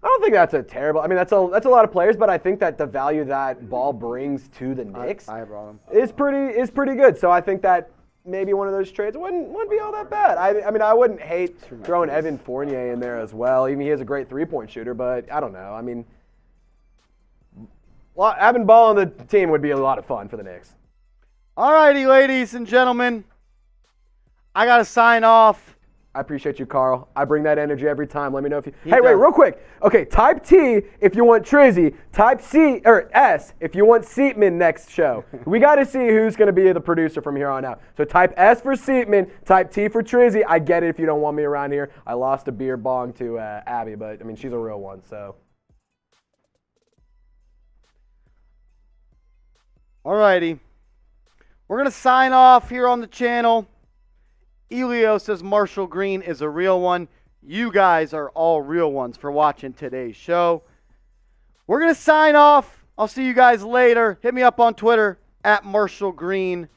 I don't think that's a terrible. I mean, that's a lot of players, but I think that the value that Ball brings to the Knicks I brought him. is pretty good. So I think that maybe one of those trades wouldn't be all that bad. I mean, I wouldn't hate throwing Evan Fournier in there as well. Even he is a great three-point shooter, but I don't know. I mean, having Ball on the team would be a lot of fun for the Knicks. All righty, ladies and gentlemen. I got to sign off. I appreciate you, Carl. I bring that energy every time. Let me know if you. He Hey, wait, does. real quick. Okay, type T if you want Trizzy. Type C or S if you want Seatman next show. We got to see who's going to be the producer from here on out. So type S for Seatman. Type T for Trizzy. I get it if you don't want me around here. I lost a beer bong to Abby, but I mean she's a real one. So. All righty. We're going to sign off here on the channel. Elio says Marshall Green is a real one. You guys are all real ones for watching today's show. We're going to sign off. I'll see you guys later. Hit me up on Twitter @MarshallGreen_.